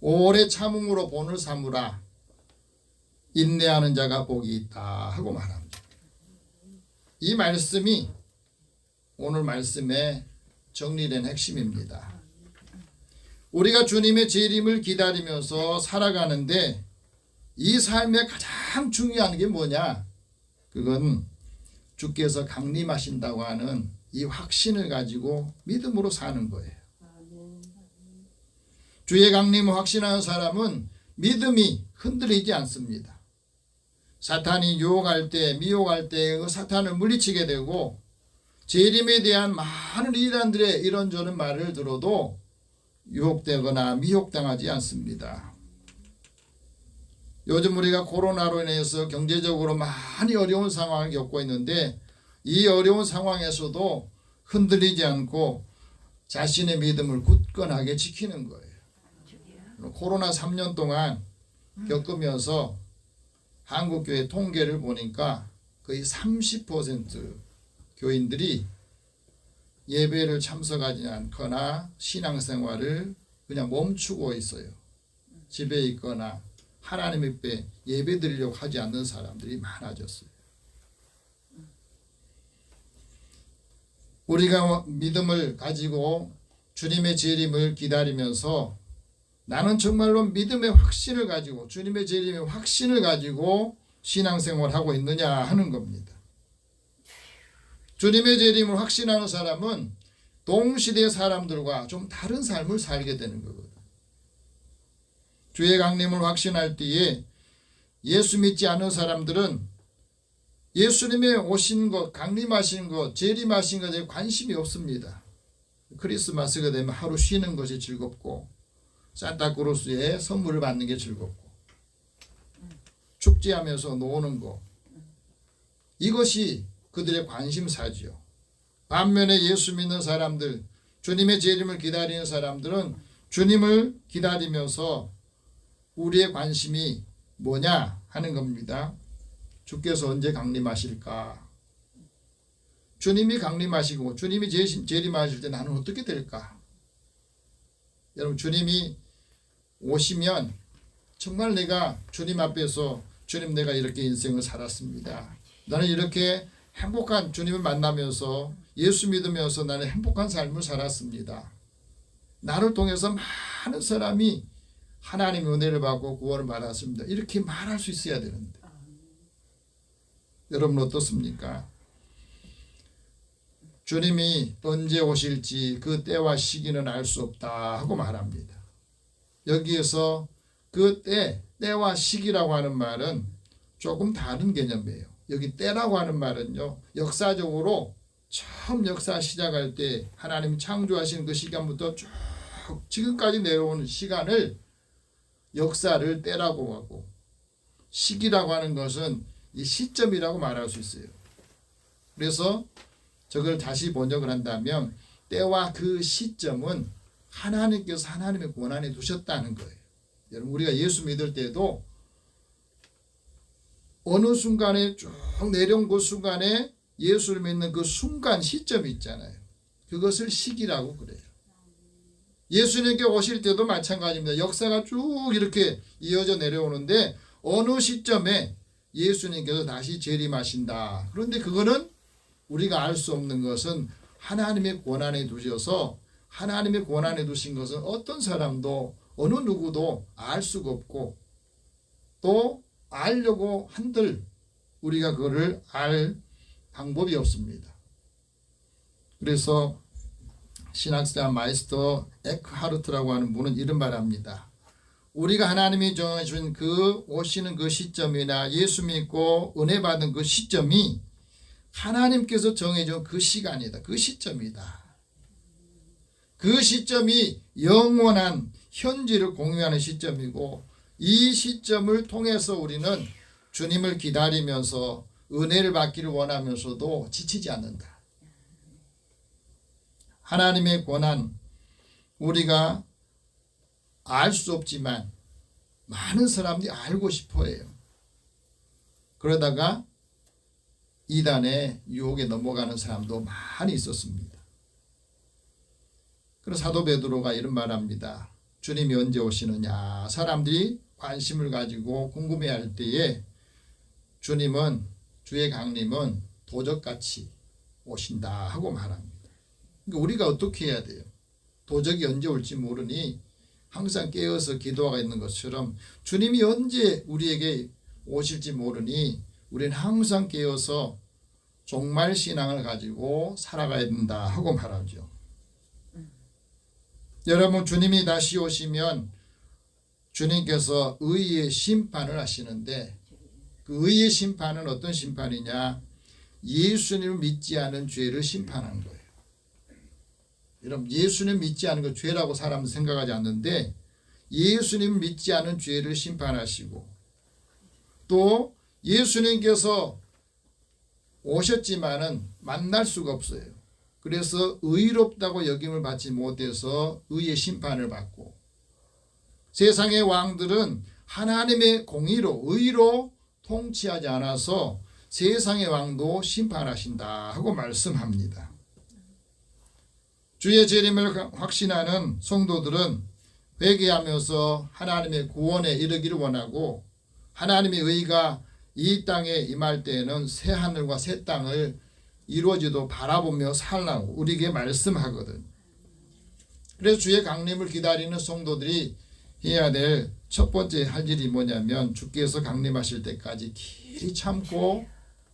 오래 참음으로 본을 삼으라. 인내하는 자가 복이 있다 하고 말합니다. 이 말씀이 오늘 말씀의 정리된 핵심입니다. 우리가 주님의 재림을 기다리면서 살아가는데 이 삶의 가장 중요한 게 뭐냐? 그건 주께서 강림하신다고 하는 이 확신을 가지고 믿음으로 사는 거예요. 주의 강림을 확신하는 사람은 믿음이 흔들리지 않습니다. 사탄이 유혹할 때, 미혹할 때 그 사탄을 물리치게 되고 재림에 대한 많은 이단들의 이런저런 말을 들어도 유혹되거나 미혹당하지 않습니다. 요즘 우리가 코로나로 인해서 경제적으로 많이 어려운 상황을 겪고 있는데 이 어려운 상황에서도 흔들리지 않고 자신의 믿음을 굳건하게 지키는 거예요. 코로나 3년 동안 겪으면서 한국교회 통계를 보니까 거의 30% 교인들이 예배를 참석하지 않거나 신앙생활을 그냥 멈추고 있어요. 집에 있거나 하나님 앞에 예배 드리려고 하지 않는 사람들이 많아졌어요. 우리가 믿음을 가지고 주님의 재림을 기다리면서 나는 정말로 믿음의 확신을 가지고 주님의 재림의 확신을 가지고 신앙생활을 하고 있느냐 하는 겁니다. 주님의 재림을 확신하는 사람은 동시대 사람들과 좀 다른 삶을 살게 되는 거거든요. 주의 강림을 확신할 때에 예수 믿지 않은 사람들은 예수님의 오신 것, 강림하신 것, 재림하신 것에 관심이 없습니다. 크리스마스가 되면 하루 쉬는 것이 즐겁고 산타크로스의 선물을 받는 게 즐겁고 축제하면서 노는 거, 이것이 그들의 관심사지요. 반면에 예수 믿는 사람들, 주님의 재림을 기다리는 사람들은 주님을 기다리면서 우리의 관심이 뭐냐 하는 겁니다. 주께서 언제 강림하실까? 주님이 강림하시고 주님이 재림하실 때 나는 어떻게 될까? 여러분, 주님이 오시면 정말 내가 주님 앞에서 주님, 내가 이렇게 인생을 살았습니다. 나는 이렇게 행복한 주님을 만나면서 예수 믿으면서 나는 행복한 삶을 살았습니다. 나를 통해서 많은 사람이 하나님의 은혜를 받고 구원을 받았습니다. 이렇게 말할 수 있어야 되는데 여러분 어떻습니까? 주님이 언제 오실지 그 때와 시기는 알 수 없다 하고 말합니다. 여기에서 그 때와 시기라고 하는 말은 조금 다른 개념이에요. 여기 때라고 하는 말은요, 역사적으로 처음 역사 시작할 때 하나님이 창조하신 그 시간부터 쭉 지금까지 내려오는 시간을 역사를 때라고 하고, 시기라고 하는 것은 이 시점이라고 말할 수 있어요. 그래서 저걸 다시 번역을 한다면 때와 그 시점은 하나님께서 하나님의 권한에 두셨다는 거예요. 여러분, 우리가 예수 믿을 때도 어느 순간에 쭉 내려온 그 순간에 예수를 믿는 그 순간 시점이 있잖아요. 그것을 시기라고 그래요. 예수님께 오실 때도 마찬가지입니다. 역사가 쭉 이렇게 이어져 내려오는데 어느 시점에 예수님께서 다시 재림하신다. 그런데 그거는 우리가 알 수 없는 것은 하나님의 권한에 두셔서, 하나님의 권한에 두신 것은 어떤 사람도 어느 누구도 알 수가 없고, 또 알려고 한들 우리가 그거를 알 방법이 없습니다. 그래서 신학자 마이스터 에크하르트라고 하는 분은 이런 말을 합니다. 우리가 하나님이 정해준 그 오시는 그 시점이나 예수 믿고 은혜 받은 그 시점이 하나님께서 정해준 그 시간이다. 그 시점이다. 그 시점이 영원한 현지를 공유하는 시점이고, 이 시점을 통해서 우리는 주님을 기다리면서 은혜를 받기를 원하면서도 지치지 않는다. 하나님의 권한, 우리가 알 수 없지만 많은 사람들이 알고 싶어 해요. 그러다가 이단의 유혹에 넘어가는 사람도 많이 있었습니다. 그래서 사도 베드로가 이런 말합니다. 주님이 언제 오시느냐. 사람들이 관심을 가지고 궁금해할 때에 주님은, 주의 강림은 도적같이 오신다 하고 말합니다. 그러니까 우리가 어떻게 해야 돼요? 도적이 언제 올지 모르니 항상 깨어서 기도하고 있는 것처럼 주님이 언제 우리에게 오실지 모르니 우리는 항상 깨어서 종말 신앙을 가지고 살아가야 된다 하고 말하죠. 여러분, 주님이 다시 오시면 주님께서 의의 심판을 하시는데, 그 의의 심판은 어떤 심판이냐? 예수님을 믿지 않은 죄를 심판한 거예요. 여러분, 예수님 믿지 않은 거 죄라고 사람은 생각하지 않는데, 예수님 믿지 않은 죄를 심판하시고, 또 예수님께서 오셨지만은 만날 수가 없어요. 그래서 의롭다고 여김을 받지 못해서 의의 심판을 받고, 세상의 왕들은 하나님의 공의로 의로 통치하지 않아서 세상의 왕도 심판하신다 하고 말씀합니다. 주의 재림을 확신하는 성도들은 회개하면서 하나님의 구원에 이르기를 원하고, 하나님의 의가 이 땅에 임할 때에는 새 하늘과 새 땅을 이루어지도 바라보며 살라고 우리에게 말씀하거든. 그래서 주의 강림을 기다리는 성도들이 해야 될 첫 번째 할 일이 뭐냐면, 주께서 강림하실 때까지 길이 참고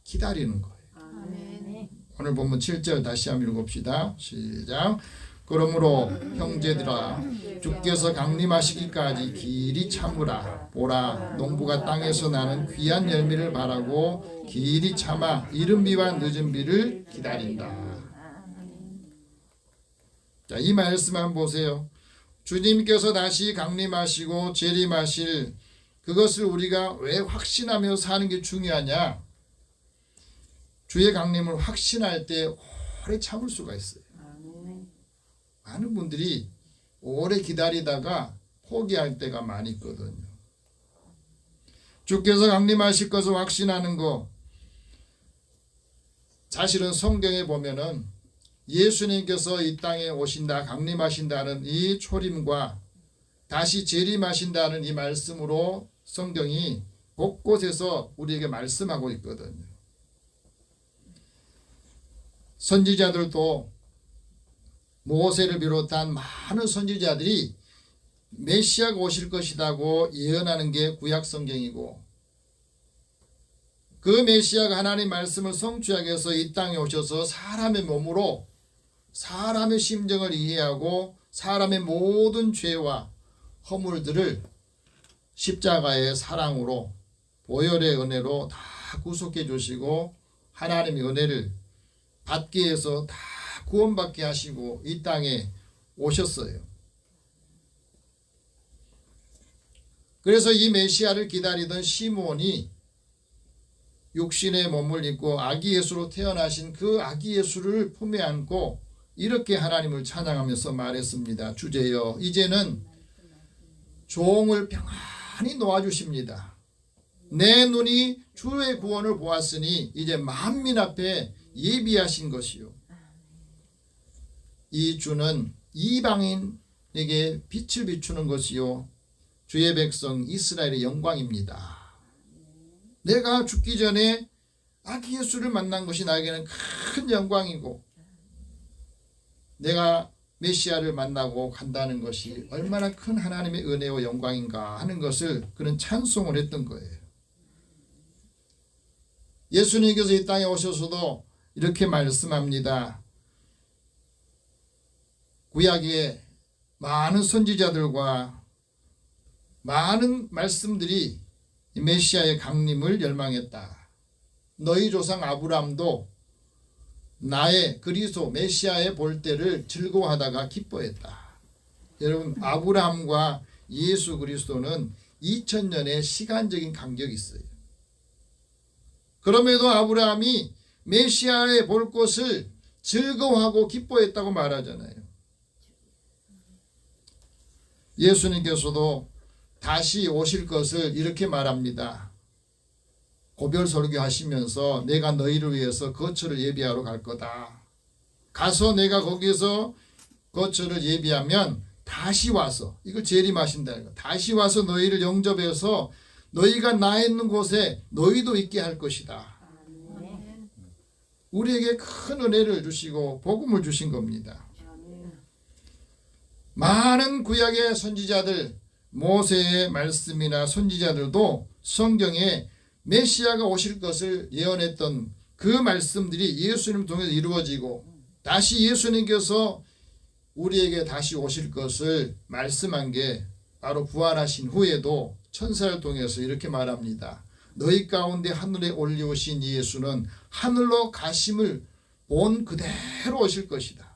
기다리는 거예요. 오늘 본문 7절 다시 한번 읽읍시다. 시작. 그러므로 형제들아, 주께서 강림하시기까지 길이 참으라. 보라, 농부가 땅에서 나는 귀한 열매를 바라고 길이 참아 이른 비와 늦은 비를 기다린다. 자, 이 말씀 한번 보세요. 주님께서 다시 강림하시고 재림하실 그것을 우리가 왜 확신하며 사는 게 중요하냐? 주의 강림을 확신할 때 오래 참을 수가 있어요. 많은 분들이 오래 기다리다가 포기할 때가 많이 있거든요. 주께서 강림하실 것을 확신하는 거, 사실은 성경에 보면은 예수님께서 이 땅에 오신다, 강림하신다는 이 초림과 다시 재림하신다는 이 말씀으로 성경이 곳곳에서 우리에게 말씀하고 있거든요. 선지자들도 모세를 비롯한 많은 선지자들이 메시아가 오실 것이라고 예언하는 게 구약 성경이고, 그 메시아가 하나님의 말씀을 성취하기 위해서 이 땅에 오셔서 사람의 몸으로 사람의 심정을 이해하고 사람의 모든 죄와 허물들을 십자가의 사랑으로 보혈의 은혜로 다 구속해 주시고 하나님의 은혜를 받기 위해서 다 구원받게 하시고 이 땅에 오셨어요. 그래서 이 메시아를 기다리던 시몬이 육신의 몸을 입고 아기 예수로 태어나신 그 아기 예수를 품에 안고 이렇게 하나님을 찬양하면서 말했습니다. 주제여, 이제는 종을 평안히 놓아주십니다. 내 눈이 주의 구원을 보았으니 이제 만민 앞에 예비하신 것이요, 이 주는 이방인에게 빛을 비추는 것이요, 주의 백성 이스라엘의 영광입니다. 내가 죽기 전에 아기 예수를 만난 것이 나에게는 큰 영광이고, 내가 메시아를 만나고 간다는 것이 얼마나 큰 하나님의 은혜와 영광인가 하는 것을 그는 찬송을 했던 거예요. 예수님께서 이 땅에 오셔서도 이렇게 말씀합니다. 구약의 많은 선지자들과 많은 말씀들이 메시아의 강림을 열망했다. 너희 조상 아브라함도 나의 그리스도 메시아의 볼 때를 즐거워하다가 기뻐했다. 여러분, 아브라함과 예수 그리스도는 2000년의 시간적인 간격이 있어요. 그럼에도 아브라함이 메시아의 볼 것을 즐거워하고 기뻐했다고 말하잖아요. 예수님께서도 다시 오실 것을 이렇게 말합니다. 고별 설교하시면서 내가 너희를 위해서 거처를 예비하러 갈 거다. 가서 내가 거기서 거처를 예비하면 다시 와서, 이걸 재림하신다는 거, 다시 와서 너희를 영접해서 너희가 나 있는 곳에 너희도 있게 할 것이다. 우리에게 큰 은혜를 주시고 복음을 주신 겁니다. 많은 구약의 선지자들, 모세의 말씀이나 선지자들도 성경에 메시아가 오실 것을 예언했던 그 말씀들이 예수님 통해서 이루어지고, 다시 예수님께서 우리에게 다시 오실 것을 말씀한 게 바로 부활하신 후에도 천사를 통해서 이렇게 말합니다. 너희 가운데 하늘에 올려오신 예수는 하늘로 가심을 본 그대로 오실 것이다.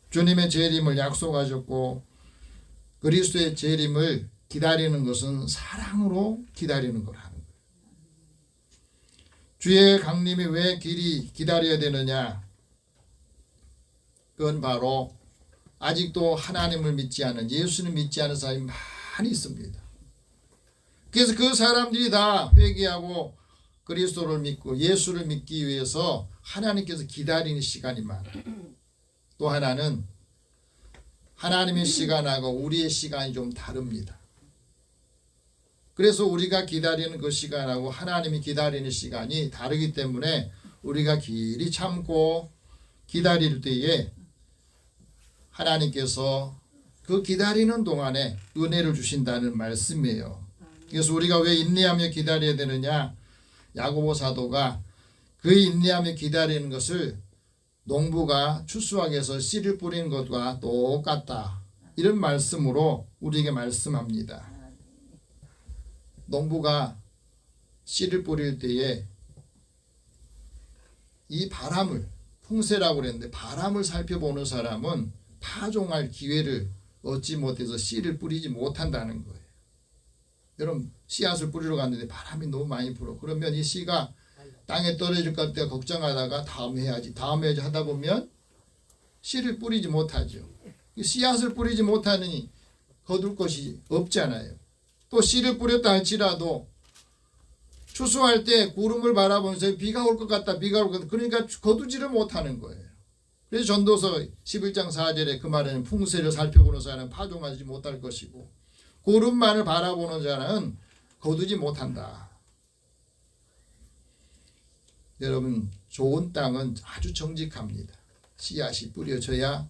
주님의 재림을 약속하셨고 그리스도의 재림을 기다리는 것은 사랑으로 기다리는 거라는 거예요. 주의 강림이 왜 길이 기다려야 되느냐? 그건 바로 아직도 하나님을 믿지 않은, 예수를 믿지 않은 사람이 많이 있습니다. 그래서 그 사람들이 다 회개하고 그리스도를 믿고 예수를 믿기 위해서 하나님께서 기다리는 시간이 많아요. 또 하나는 하나님의 시간하고 우리의 시간이 좀 다릅니다. 그래서 우리가 기다리는 그 시간하고 하나님이 기다리는 시간이 다르기 때문에 우리가 길이 참고 기다릴 때에 하나님께서 그 기다리는 동안에 은혜를 주신다는 말씀이에요. 그래서 우리가 왜 인내하며 기다려야 되느냐? 야고보 사도가 그 인내하며 기다리는 것을 농부가 추수하기에서 씨를 뿌리는 것과 똑같다. 이런 말씀으로 우리에게 말씀합니다. 농부가 씨를 뿌릴 때에 이 바람을, 풍세라고 그랬는데 바람을 살펴보는 사람은 파종할 기회를 얻지 못해서 씨를 뿌리지 못한다는 거예요. 여러분 씨앗을 뿌리러 갔는데 바람이 너무 많이 불어. 그러면 이 씨가 땅에 떨어질 것 같아 걱정하다가 다음 해야지 하다 보면 씨를 뿌리지 못하죠. 씨앗을 뿌리지 못하니 거둘 것이 없잖아요. 또 씨를 뿌렸다 할지라도 추수할 때 구름을 바라보면서 비가 올 것 같다, 비가 올 것 같다. 그러니까 거두지를 못하는 거예요. 그래서 전도서 11장 4절에 그 말에는 풍세를 살펴보는 자는 파종하지 못할 것이고 구름만을 바라보는 자는 거두지 못한다. 여러분 좋은 땅은 아주 정직합니다. 씨앗이 뿌려져야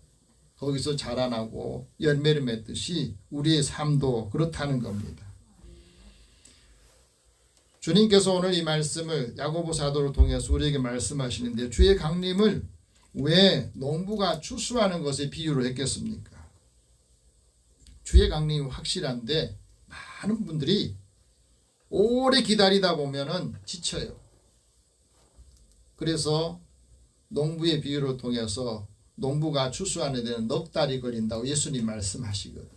거기서 자라나고 열매를 맺듯이 우리의 삶도 그렇다는 겁니다. 주님께서 오늘 이 말씀을 야고보 사도를 통해서 우리에게 말씀하시는데 주의 강림을 왜 농부가 추수하는 것에 비유를 했겠습니까? 주의 강림이 확실한데 많은 분들이 오래 기다리다 보면은 지쳐요. 그래서 농부의 비유를 통해서 농부가 추수하는 데는 넉 달이 걸린다고 예수님 말씀하시거든요.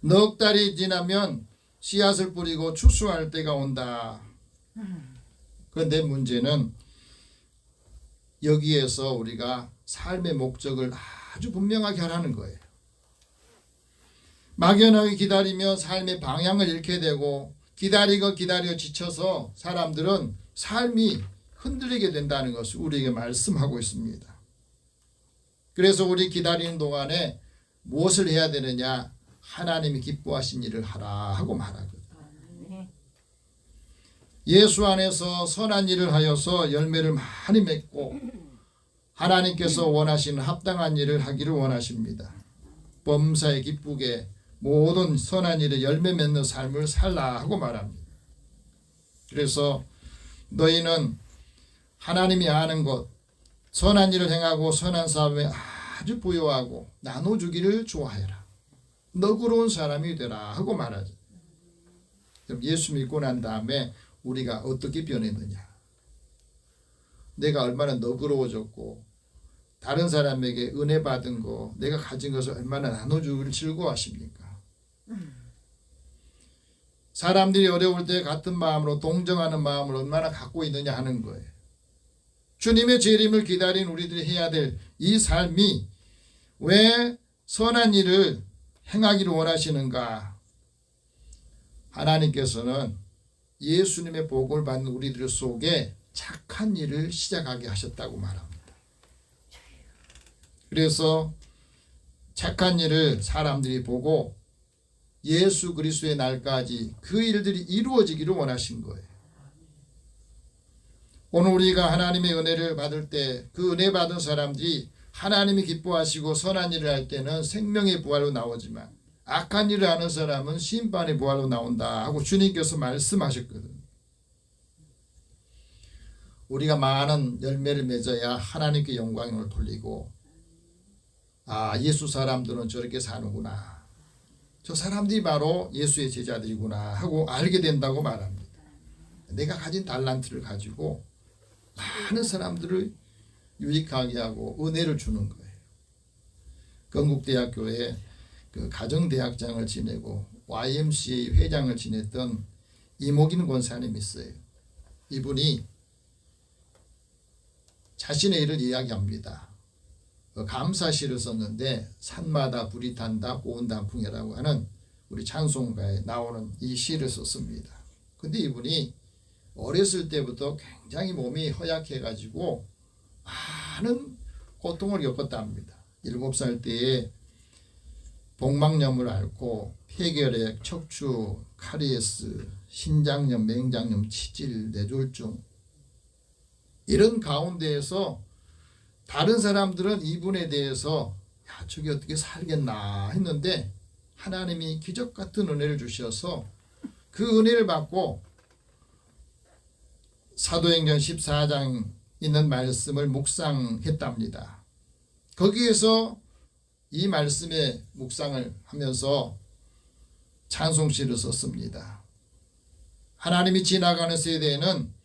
넉 달이 지나면 씨앗을 뿌리고 추수할 때가 온다. 그런데 문제는 여기에서 우리가 삶의 목적을 아주 분명하게 하라는 거예요. 막연하게 기다리며 삶의 방향을 잃게 되고 기다리고 지쳐서 사람들은 삶이 흔들리게 된다는 것을 우리에게 말씀하고 있습니다. 그래서 우리 기다리는 동안에 무엇을 해야 되느냐? 하나님이 기뻐하신 일을 하라 하고 말하거든요. 예수 안에서 선한 일을 하여서 열매를 많이 맺고 하나님께서 원하시는 합당한 일을 하기를 원하십니다. 범사에 기쁘게 모든 선한 일에 열매 맺는 삶을 살라 하고 말합니다. 그래서 너희는 하나님이 아는 것, 선한 일을 행하고 선한 사업에 아주 부요하고 나눠주기를 좋아해라. 너그러운 사람이 되라 하고 말하죠. 그럼 예수 믿고 난 다음에 우리가 어떻게 변했느냐? 내가 얼마나 너그러워졌고 다른 사람에게 은혜 받은 거, 내가 가진 것을 얼마나 나눠주기를 즐거워하십니까? 사람들이 어려울 때 같은 마음으로 동정하는 마음을 얼마나 갖고 있느냐 하는 거예요. 주님의 재림을 기다린 우리들이 해야 될 이 삶이 왜 선한 일을 행하기를 원하시는가? 하나님께서는 예수님의 복을 받는 우리들 속에 착한 일을 시작하게 하셨다고 말합니다. 그래서 착한 일을 사람들이 보고 예수 그리스도의 날까지 그 일들이 이루어지기를 원하신 거예요. 오늘 우리가 하나님의 은혜를 받을 때 그 은혜 받은 사람들이 하나님이 기뻐하시고 선한 일을 할 때는 생명의 부활로 나오지만 악한 일을 하는 사람은 심판의 부활로 나온다 하고 주님께서 말씀하셨거든요. 우리가 많은 열매를 맺어야 하나님께 영광을 돌리고 예수 사람들은 저렇게 사는구나. 저 사람들이 바로 예수의 제자들이구나 하고 알게 된다고 말합니다. 내가 가진 달란트를 가지고 많은 사람들을 유익하게 하고 은혜를 주는 거예요. 건국대학교에 그 가정대학장을 지내고 YMCA 회장을 지냈던 이목인 권사님이 있어요. 이분이 자신의 일을 이야기합니다. 감사시를 썼는데 산마다 불이 탄다 고운 단풍이라고 하는 우리 찬송가에 나오는 이 시를 썼습니다. 근데 이분이 어렸을 때부터 굉장히 몸이 허약해가지고 많은 고통을 겪었다 합니다. 7살 때에 복막염을 앓고 폐결핵, 척추, 카리에스, 신장염, 맹장염, 치질, 뇌졸중 이런 가운데에서 다른 사람들은 이분에 대해서 저게 어떻게 살겠나 했는데 하나님이 기적 같은 은혜를 주셔서 그 은혜를 받고 사도행전 14장 있는 말씀을 묵상했답니다. 거기에서 이 말씀에 묵상을 하면서 찬송시를 썼습니다. 하나님이 지나가는 세대에는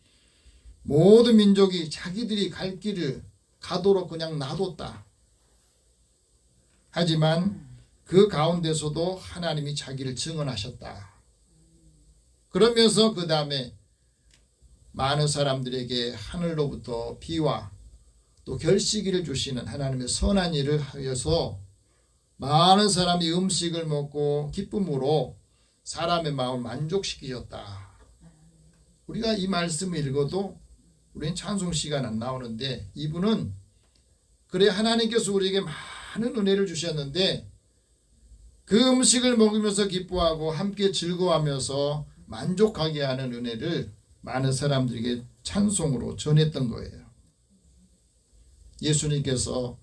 모든 민족이 자기들이 갈 길을 가도록 그냥 놔뒀다. 하지만 그 가운데서도 하나님이 자기를 증언하셨다. 그러면서 그 다음에 많은 사람들에게 하늘로부터 비와 또 결시기를 주시는 하나님의 선한 일을 하여서 많은 사람이 음식을 먹고 기쁨으로 사람의 마음을 만족시키셨다. 우리가 이 말씀을 읽어도 우리는 찬송 시간 안 나오는데 이분은 그래 하나님께서 우리에게 많은 은혜를 주셨는데 그 음식을 먹으면서 기뻐하고 함께 즐거워하면서 만족하게 하는 은혜를 많은 사람들에게 찬송으로 전했던 거예요. 예수님께서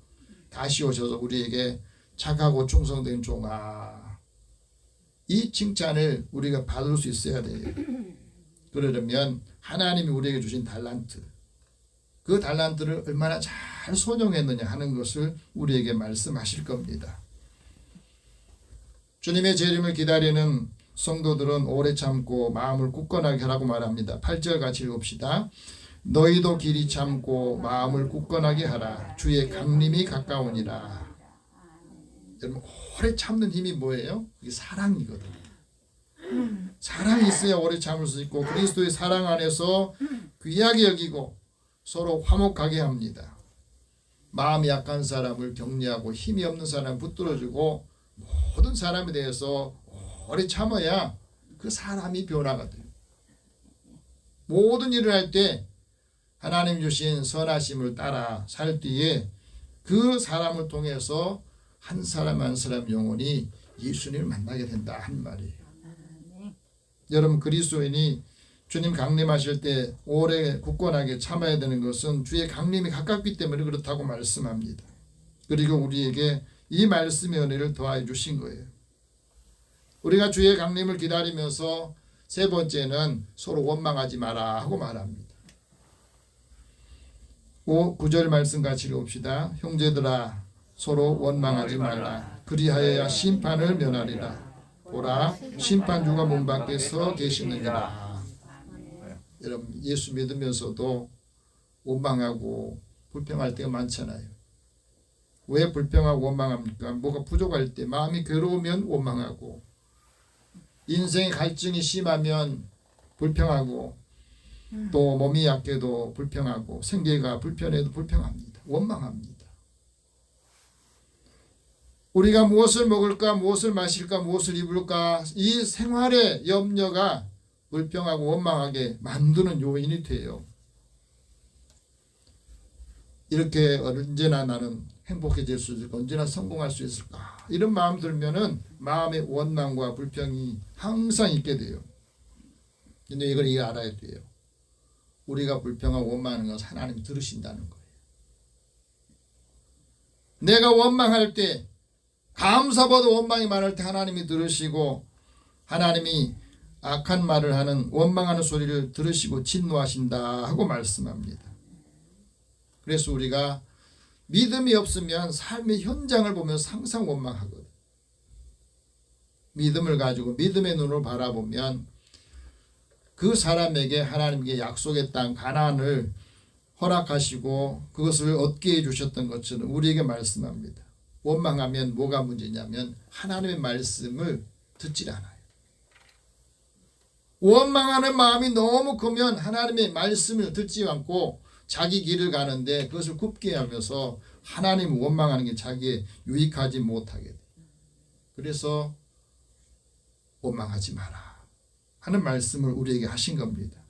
다시 오셔서 우리에게 착하고 충성된 종아 이 칭찬을 우리가 받을 수 있어야 돼요. 그러려면 하나님이 우리에게 주신 달란트 그 달란트를 얼마나 잘 선용했느냐 하는 것을 우리에게 말씀하실 겁니다. 주님의 재림을 기다리는 성도들은 오래 참고 마음을 굳건하게 하라고 말합니다. 8절 같이 읽읍시다. 너희도 길이 참고 마음을 굳건하게 하라. 주의 강림이 가까우니라. 여러분 오래 참는 힘이 뭐예요? 이게 사랑이거든요. 사랑이 있어야 오래 참을 수 있고 그리스도의 사랑 안에서 귀하게 여기고 서로 화목하게 합니다. 마음이 약한 사람을 격려하고 힘이 없는 사람을 붙들어주고 모든 사람에 대해서 오래 참아야 그 사람이 변화가 돼요. 모든 일을 할 때 하나님 주신 선하심을 따라 살 때에 그 사람을 통해서 한 사람 한 사람 영혼이 예수님을 만나게 된다 한 말이에요. 여러분 그리스도인이 주님 강림하실 때 오래 굳건하게 참아야 되는 것은 주의 강림이 가깝기 때문에 그렇다고 말씀합니다. 그리고 우리에게 이 말씀의 은혜를 더하여 주신 거예요. 우리가 주의 강림을 기다리면서 세 번째는 서로 원망하지 마라 하고 말합니다. 9절 말씀 같이 읽읍시다. 형제들아 서로 원망하지 말라. 그리하여야 심판을 면하리라. 보라 심판주가 문 밖에 서 계시느니라. 여러분 예수 믿으면서도 원망하고 불평할 때가 많잖아요. 왜 불평하고 원망합니까? 뭐가 부족할 때 마음이 괴로우면 원망하고 인생의 갈증이 심하면 불평하고 또 몸이 약해도 불평하고 생계가 불편해도 불평합니다. 원망합니다. 우리가 무엇을 먹을까 무엇을 마실까 무엇을 입을까 이 생활의 염려가 불평하고 원망하게 만드는 요인이 돼요. 이렇게 언제나 나는 행복해질 수 있을까 언제나 성공할 수 있을까 이런 마음 들면은 마음의 원망과 불평이 항상 있게 돼요. 근데 이걸 알아야 돼요. 우리가 불평하고 원망하는 것은 하나님이 들으신다는 거예요. 내가 원망할 때 감사보다 원망이 많을 때 하나님이 들으시고 하나님이 악한 말을 하는 원망하는 소리를 들으시고 진노하신다 하고 말씀합니다. 그래서 우리가 믿음이 없으면 삶의 현장을 보면 항상 원망하거든. 믿음을 가지고 믿음의 눈으로 바라보면 그 사람에게 하나님께 약속의 땅 가나안을 허락하시고 그것을 얻게 해주셨던 것처럼 우리에게 말씀합니다. 원망하면 뭐가 문제냐면 하나님의 말씀을 듣질 않아요. 원망하는 마음이 너무 크면 하나님의 말씀을 듣지 않고 자기 길을 가는데 그것을 굽게 하면서 하나님을 원망하는 게 자기에 유익하지 못하게 돼요. 그래서 원망하지 마라 하는 말씀을 우리에게 하신 겁니다.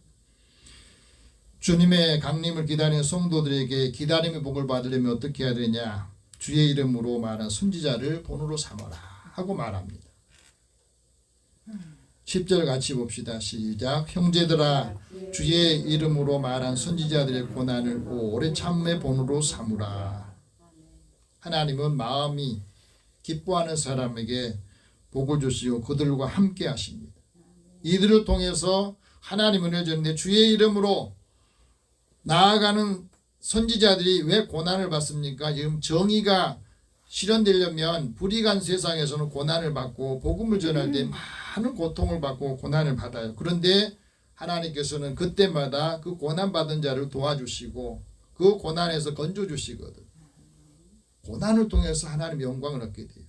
주님의 강림을 기다리는 성도들에게 기다림의 복을 받으려면 어떻게 해야 되냐? 주의 이름으로 말한 선지자를 본으로 삼아라 하고 말합니다. 10절 같이 봅시다. 시작. 형제들아 주의 이름으로 말한 선지자들의 고난을 오래 참음의 본으로 삼으라. 하나님은 마음이 기뻐하는 사람에게 복을 주시고 그들과 함께 하십니다. 이들을 통해서 하나님은 해줬는데 주의 이름으로 나아가는 선지자들이 왜 고난을 받습니까? 지금 정의가 실현되려면 불의한 세상에서는 고난을 받고 복음을 전할 때 많은 고통을 받고 고난을 받아요. 그런데 하나님께서는 그때마다 그 고난받은 자를 도와주시고 그 고난에서 건져주시거든. 고난을 통해서 하나님의 영광을 얻게 돼요.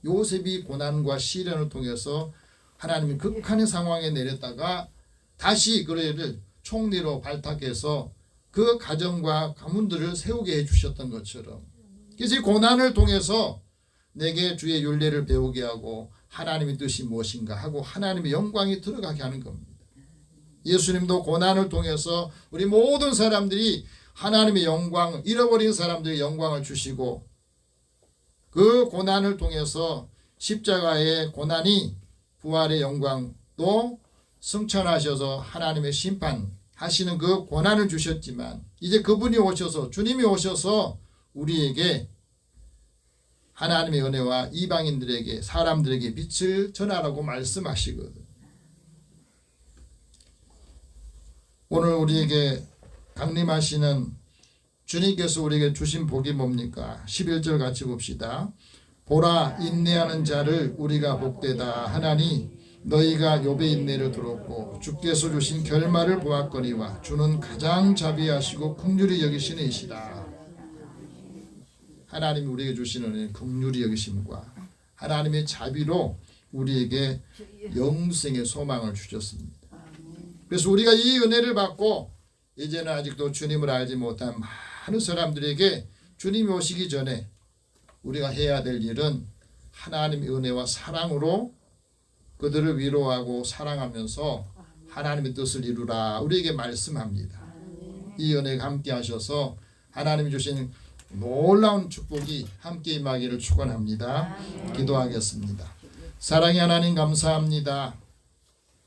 요셉이 고난과 시련을 통해서 하나님이 극한의 상황에 내렸다가 다시 그를 총리로 발탁해서 그 가정과 가문들을 세우게 해주셨던 것처럼 그래서 이 고난을 통해서 내게 주의 율례를 배우게 하고 하나님의 뜻이 무엇인가 하고 하나님의 영광이 들어가게 하는 겁니다. 예수님도 고난을 통해서 우리 모든 사람들이 하나님의 영광, 잃어버린 사람들의 영광을 주시고 그 고난을 통해서 십자가의 고난이 부활의 영광도 승천하셔서 하나님의 심판하시는 그 고난을 주셨지만 이제 그분이 오셔서 주님이 오셔서 우리에게 하나님의 은혜와 이방인들에게 사람들에게 빛을 전하라고 말씀하시거든. 오늘 우리에게 강림하시는 주님께서 우리에게 주신 복이 뭡니까? 11절 같이 봅시다. 보라 인내하는 자를 우리가 복되다 하나니 너희가 욥의 인내를 들었고 주께서 주신 결말을 보았거니와 주는 가장 자비하시고 긍휼히 여기시는 이시다. 하나님이 우리에게 주시는 은혜는 긍휼히 여기심과 하나님의 자비로 우리에게 영생의 소망을 주셨습니다. 그래서 우리가 이 은혜를 받고 이제는 아직도 주님을 알지 못한 많은 사람들에게 주님이 오시기 전에 우리가 해야 될 일은 하나님의 은혜와 사랑으로 그들을 위로하고 사랑하면서 하나님의 뜻을 이루라 우리에게 말씀합니다. 이 은혜가 함께 하셔서 하나님이 주신 놀라운 축복이 함께 임하기를 축원합니다. 기도하겠습니다. 사랑의 하나님 감사합니다.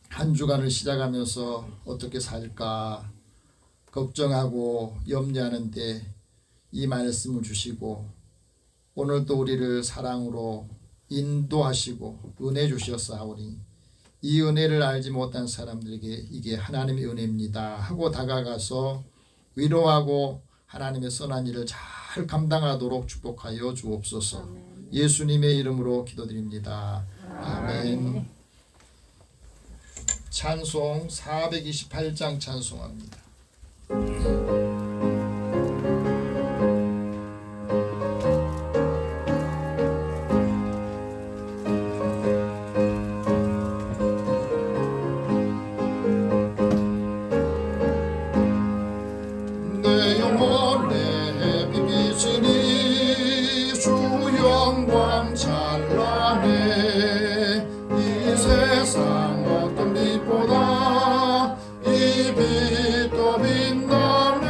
한 주간을 시작하면서 어떻게 살까 걱정하고 염려하는데 이 말씀을 주시고 오늘 또 우리를 사랑으로 인도하시고 은혜 주셨사오니 이 은혜를 알지 못한 사람들에게 이게 하나님의 은혜입니다 하고 다가가서 위로하고 하나님의 선한 일을 잘 감당하도록 축복하여 주옵소서. 예수님의 이름으로 기도드립니다. 아멘. 찬송 428장 찬송합니다. 내 영혼에 비비시니 주 영광 찬란해 이 세상 어떤 빛보다 이 빛도 빛나네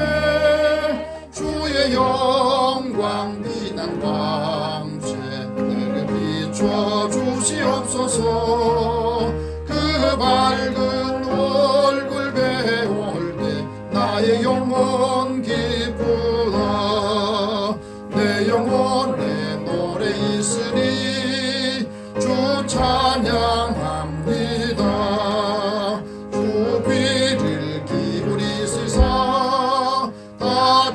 주의 영광 빛난 광채 내게 비춰 주시옵소서 그 밝은 얼굴 배울 때 나의 영혼 기쁘다 내 영혼에 노래 있으니 주 찬양합니다 주 귀를 기울이시사 다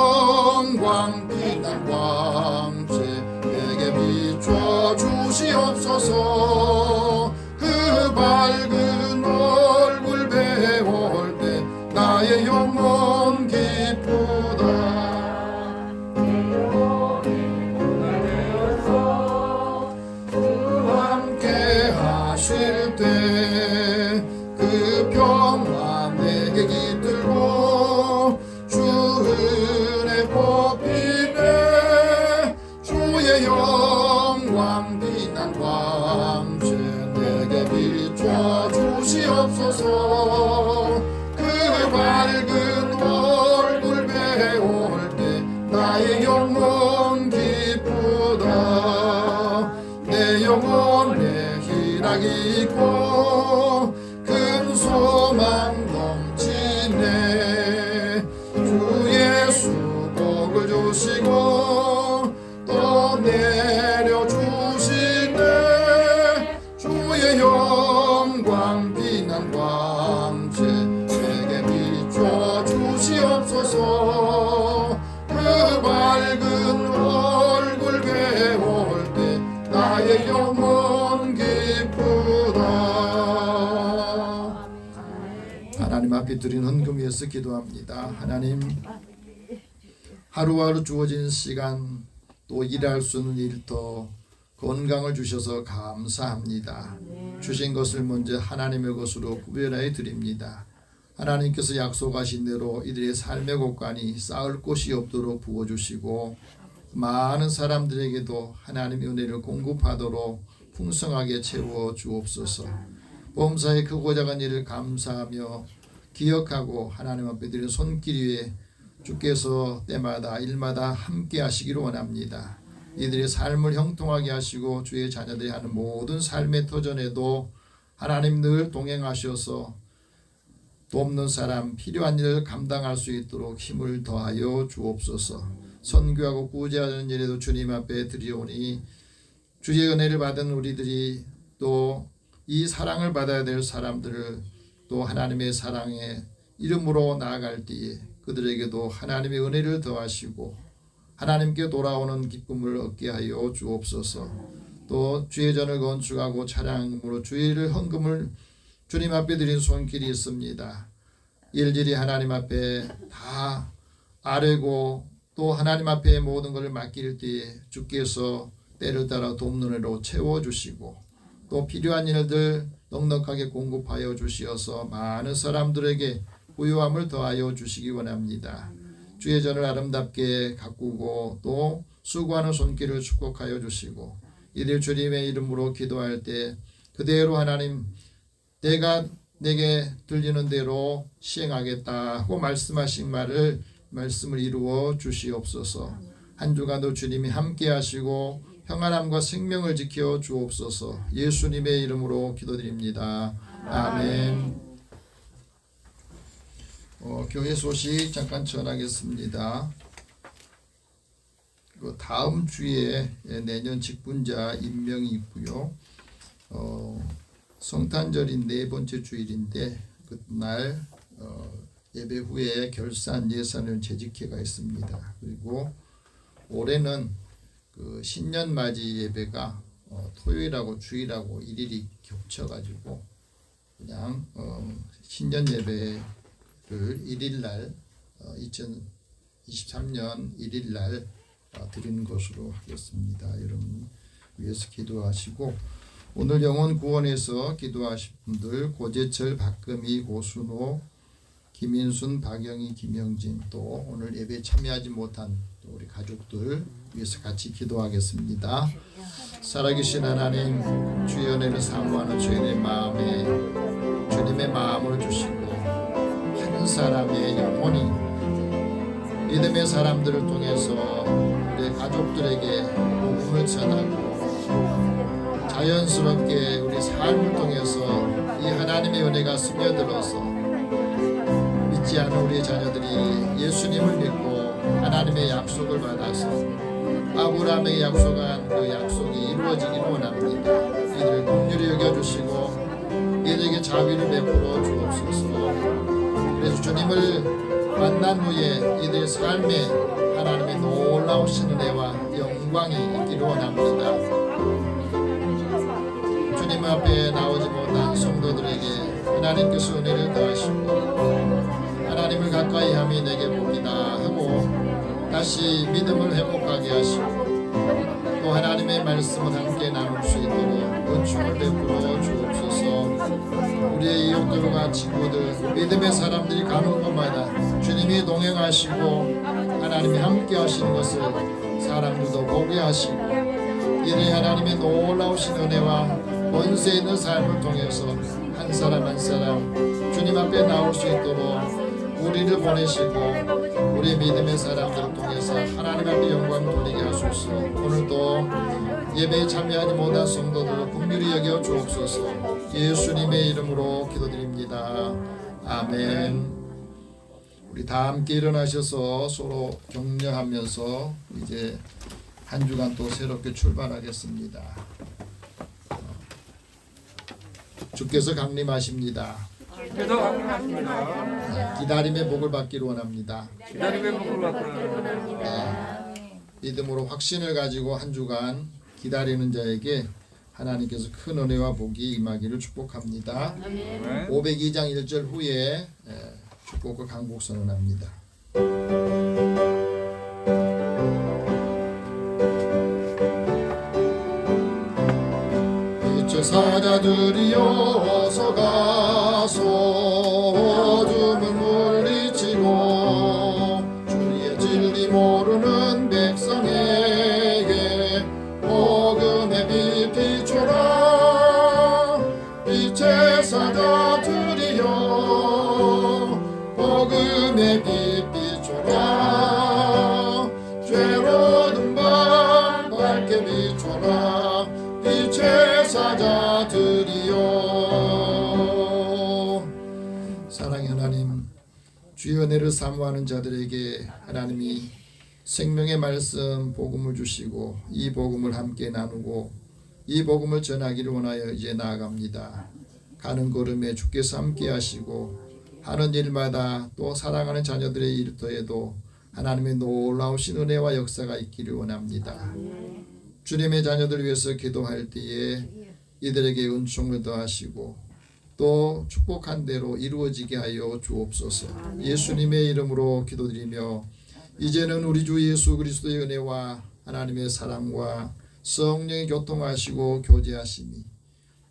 영광 빛난 광채 내게 비춰 주시옵소서. 그 밝은 얼굴 배울 때 나의 영혼 기쁘다. 함께 하실 때 그 평안 내게 깃들고 주 은혜 뽑히네. 주의 영광 빛난 광채 내게 비춰 주시옵소서. 그 밝은 얼굴 배울 때 나의 영혼 기쁘다. 내 영혼에 희락이 있고 큰 소망 넘치네. 주 예수 복을 주시고 또 내려주시네. 주의 영광 빛난 광채 내게 비춰 주시옵소서. 그 밝은 얼굴 배울 때 나의 영혼 기쁘다. 하나님 앞에 드린 헌금 위해서 기도합니다. 하나님, 하루하루 주어진 시간 또 일할 수 있는 일터 건강을 주셔서 감사합니다. 주신 것을 먼저 하나님의 것으로 구별하여 드립니다. 하나님께서 약속하신 대로 이들의 삶의 곳간이 쌓을 곳이 없도록 부어주시고 많은 사람들에게도 하나님의 은혜를 공급하도록 풍성하게 채워 주옵소서. 범사의 크고 작은 일을 감사하며 기억하고 하나님 앞에 드린 손길 위에 주께서 때마다 일마다 함께 하시기를 원합니다. 이들의 삶을 형통하게 하시고 주의 자녀들이 하는 모든 삶의 터전에도 하나님 늘 동행하셔서 돕는 사람, 필요한 일을 감당할 수 있도록 힘을 더하여 주옵소서. 선교하고 구제하는 일에도 주님 앞에 드리오니 주의 은혜를 받은 우리들이 또 이 사랑을 받아야 될 사람들을 또 하나님의 사랑의 이름으로 나아갈 때에 그들에게도 하나님의 은혜를 더하시고 하나님께 돌아오는 기쁨을 얻게 하여 주옵소서. 또 주의 전을 건축하고 차량으로 주의를 헌금을 주님 앞에 드린 손길이 있습니다. 일일이 하나님 앞에 다 아뢰고 또 하나님 앞에 모든 것을 맡길 때에 주께서 때를 따라 돕는 애로 채워주시고 또 필요한 일들 넉넉하게 공급하여 주시어서 많은 사람들에게 부유함을 더하여 주시기 원합니다. 주의 전을 아름답게 가꾸고 또 수고하는 손길을 축복하여 주시고 이들 주님의 이름으로 기도할 때 그대로 하나님 내가 내게 들리는 대로 시행하겠다 하고 말씀하신 말씀을 이루어 주시옵소서. 한 주간도 주님이 함께 하시고 평안함과 생명을 지켜 주옵소서. 예수님의 이름으로 기도드립니다. 아멘. 교회 소식 잠깐 전하겠습니다. 다음 주에 내년 직분자 임명이 있고요. 성탄절인 네 번째 주일인데 그날 예배 후에 결산 예산을 재직회가 있습니다. 그리고 올해는 그 신년 맞이 예배가 토요일하고 주일하고 일일이 겹쳐가지고 그냥 신년 예배를 1일날 2023년 1일날 드리는 것으로 하겠습니다. 여러분 위해서 기도하시고 오늘 영혼 구원에서 기도하실 분들 고재철, 박금희, 고순호, 김인순, 박영희, 김영진 또 오늘 예배에 참여하지 못한 또 우리 가족들 위해서 같이 기도하겠습니다. 살아계신 하나님 주의 은혜를 사모하는 주인의 마음에 주님의 마음을 주시고 한 사람의 영혼이 믿음의 사람들을 통해서 우리 가족들에게 복음을 전하고 자연스럽게 우리 삶을 통해서 이 하나님의 은혜가 스며들어서 믿지 않은 우리 자녀들이 예수님을 믿고 하나님의 약속을 받아서 아브라함에게 약속한 그 약속이 이루어지기를 원합니다. 이들을 긍휼히 여겨주시고 이들에게 자비를 베풀어 주옵소서. 그래서 주님을 만난 후에 이들의 삶에 하나님의 놀라우신 은혜와 영광이 있기를 원합니다. 주님 앞에 나오지 못한 성도들에게 하나님께서 은혜를 더하시고 하나님을 가까이 함이 내게 봅니다 하고 다시 믿음을 회복하게 하시고 또 하나님의 말씀을 함께 나눌 수 있도록 은총을 베풀어 주옵소서. 우리의 이웃들과 친구들 믿음의 사람들이 가는 곳마다 주님이 동행하시고 하나님이 함께 하시는 것을 사람들도 보게 하시고 이들이 하나님의 놀라우신 은혜와 권세 있는 삶을 통해서 한 사람 한 사람 주님 앞에 나올 수 있도록 우리를 보내시고 우리 믿음의 사람들을 통해서 하나님 앞에 영광 돌리게 하소서. 오늘도 예배에 참여하지 못한 성도들을 긍휼히 여겨 주옵소서. 예수님의 이름으로 기도드립니다. 아멘. 우리 다 함께 일어나셔서 서로 격려하면서 이제 한 주간 또 새롭게 출발하겠습니다. 주께서 강림하십니다. 주께서 강림하십니다. 기다림의 복을 받기를 원합니다. 기다림의 복을 받기를 원합니다. 믿음으로 확신을 가지고 한 주간 기다리는 자에게 하나님께서 큰 은혜와 복이 임하기를 축복합니다. 502장 1절 후에 축복과 강복 선언합니다. 이제 사자들이여 어서 가서 어둠을 물리치고 주의 진리 모르는 백성에게 복음의 빛 비춰라. 빛의 사자들이여 복음의 빛 비춰라. 죄로운 밤 밝게 비춰라. 빛의 사자들이여. 사랑의 하나님, 주의 은혜를 사모하는 자들에게 하나님이 생명의 말씀 복음을 주시고 이 복음을 함께 나누고 이 복음을 전하기를 원하여 이제 나아갑니다. 가는 걸음에 주께서 함께 하시고 하는 일마다 또 사랑하는 자녀들의 일터에도 하나님의 놀라우신 은혜와 역사가 있기를 원합니다. 주님의 자녀들을 위해서 기도할 때에 이들에게 은총을 더하시고 또 축복한 대로 이루어지게 하여 주옵소서. 예수님의 이름으로 기도드리며 이제는 우리 주 예수 그리스도의 은혜와 하나님의 사랑과 성령의 교통하시고 교제하심이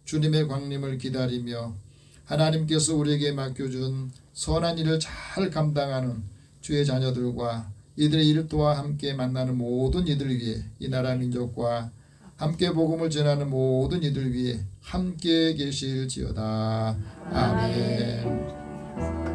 주님의 광림을 기다리며 하나님께서 우리에게 맡겨준 선한 일을 잘 감당하는 주의 자녀들과 이들의 일터와 함께 만나는 모든 이들 위해 이 나라 민족과 함께 복음을 전하는 모든 이들 위해 함께 계실지어다. 아멘.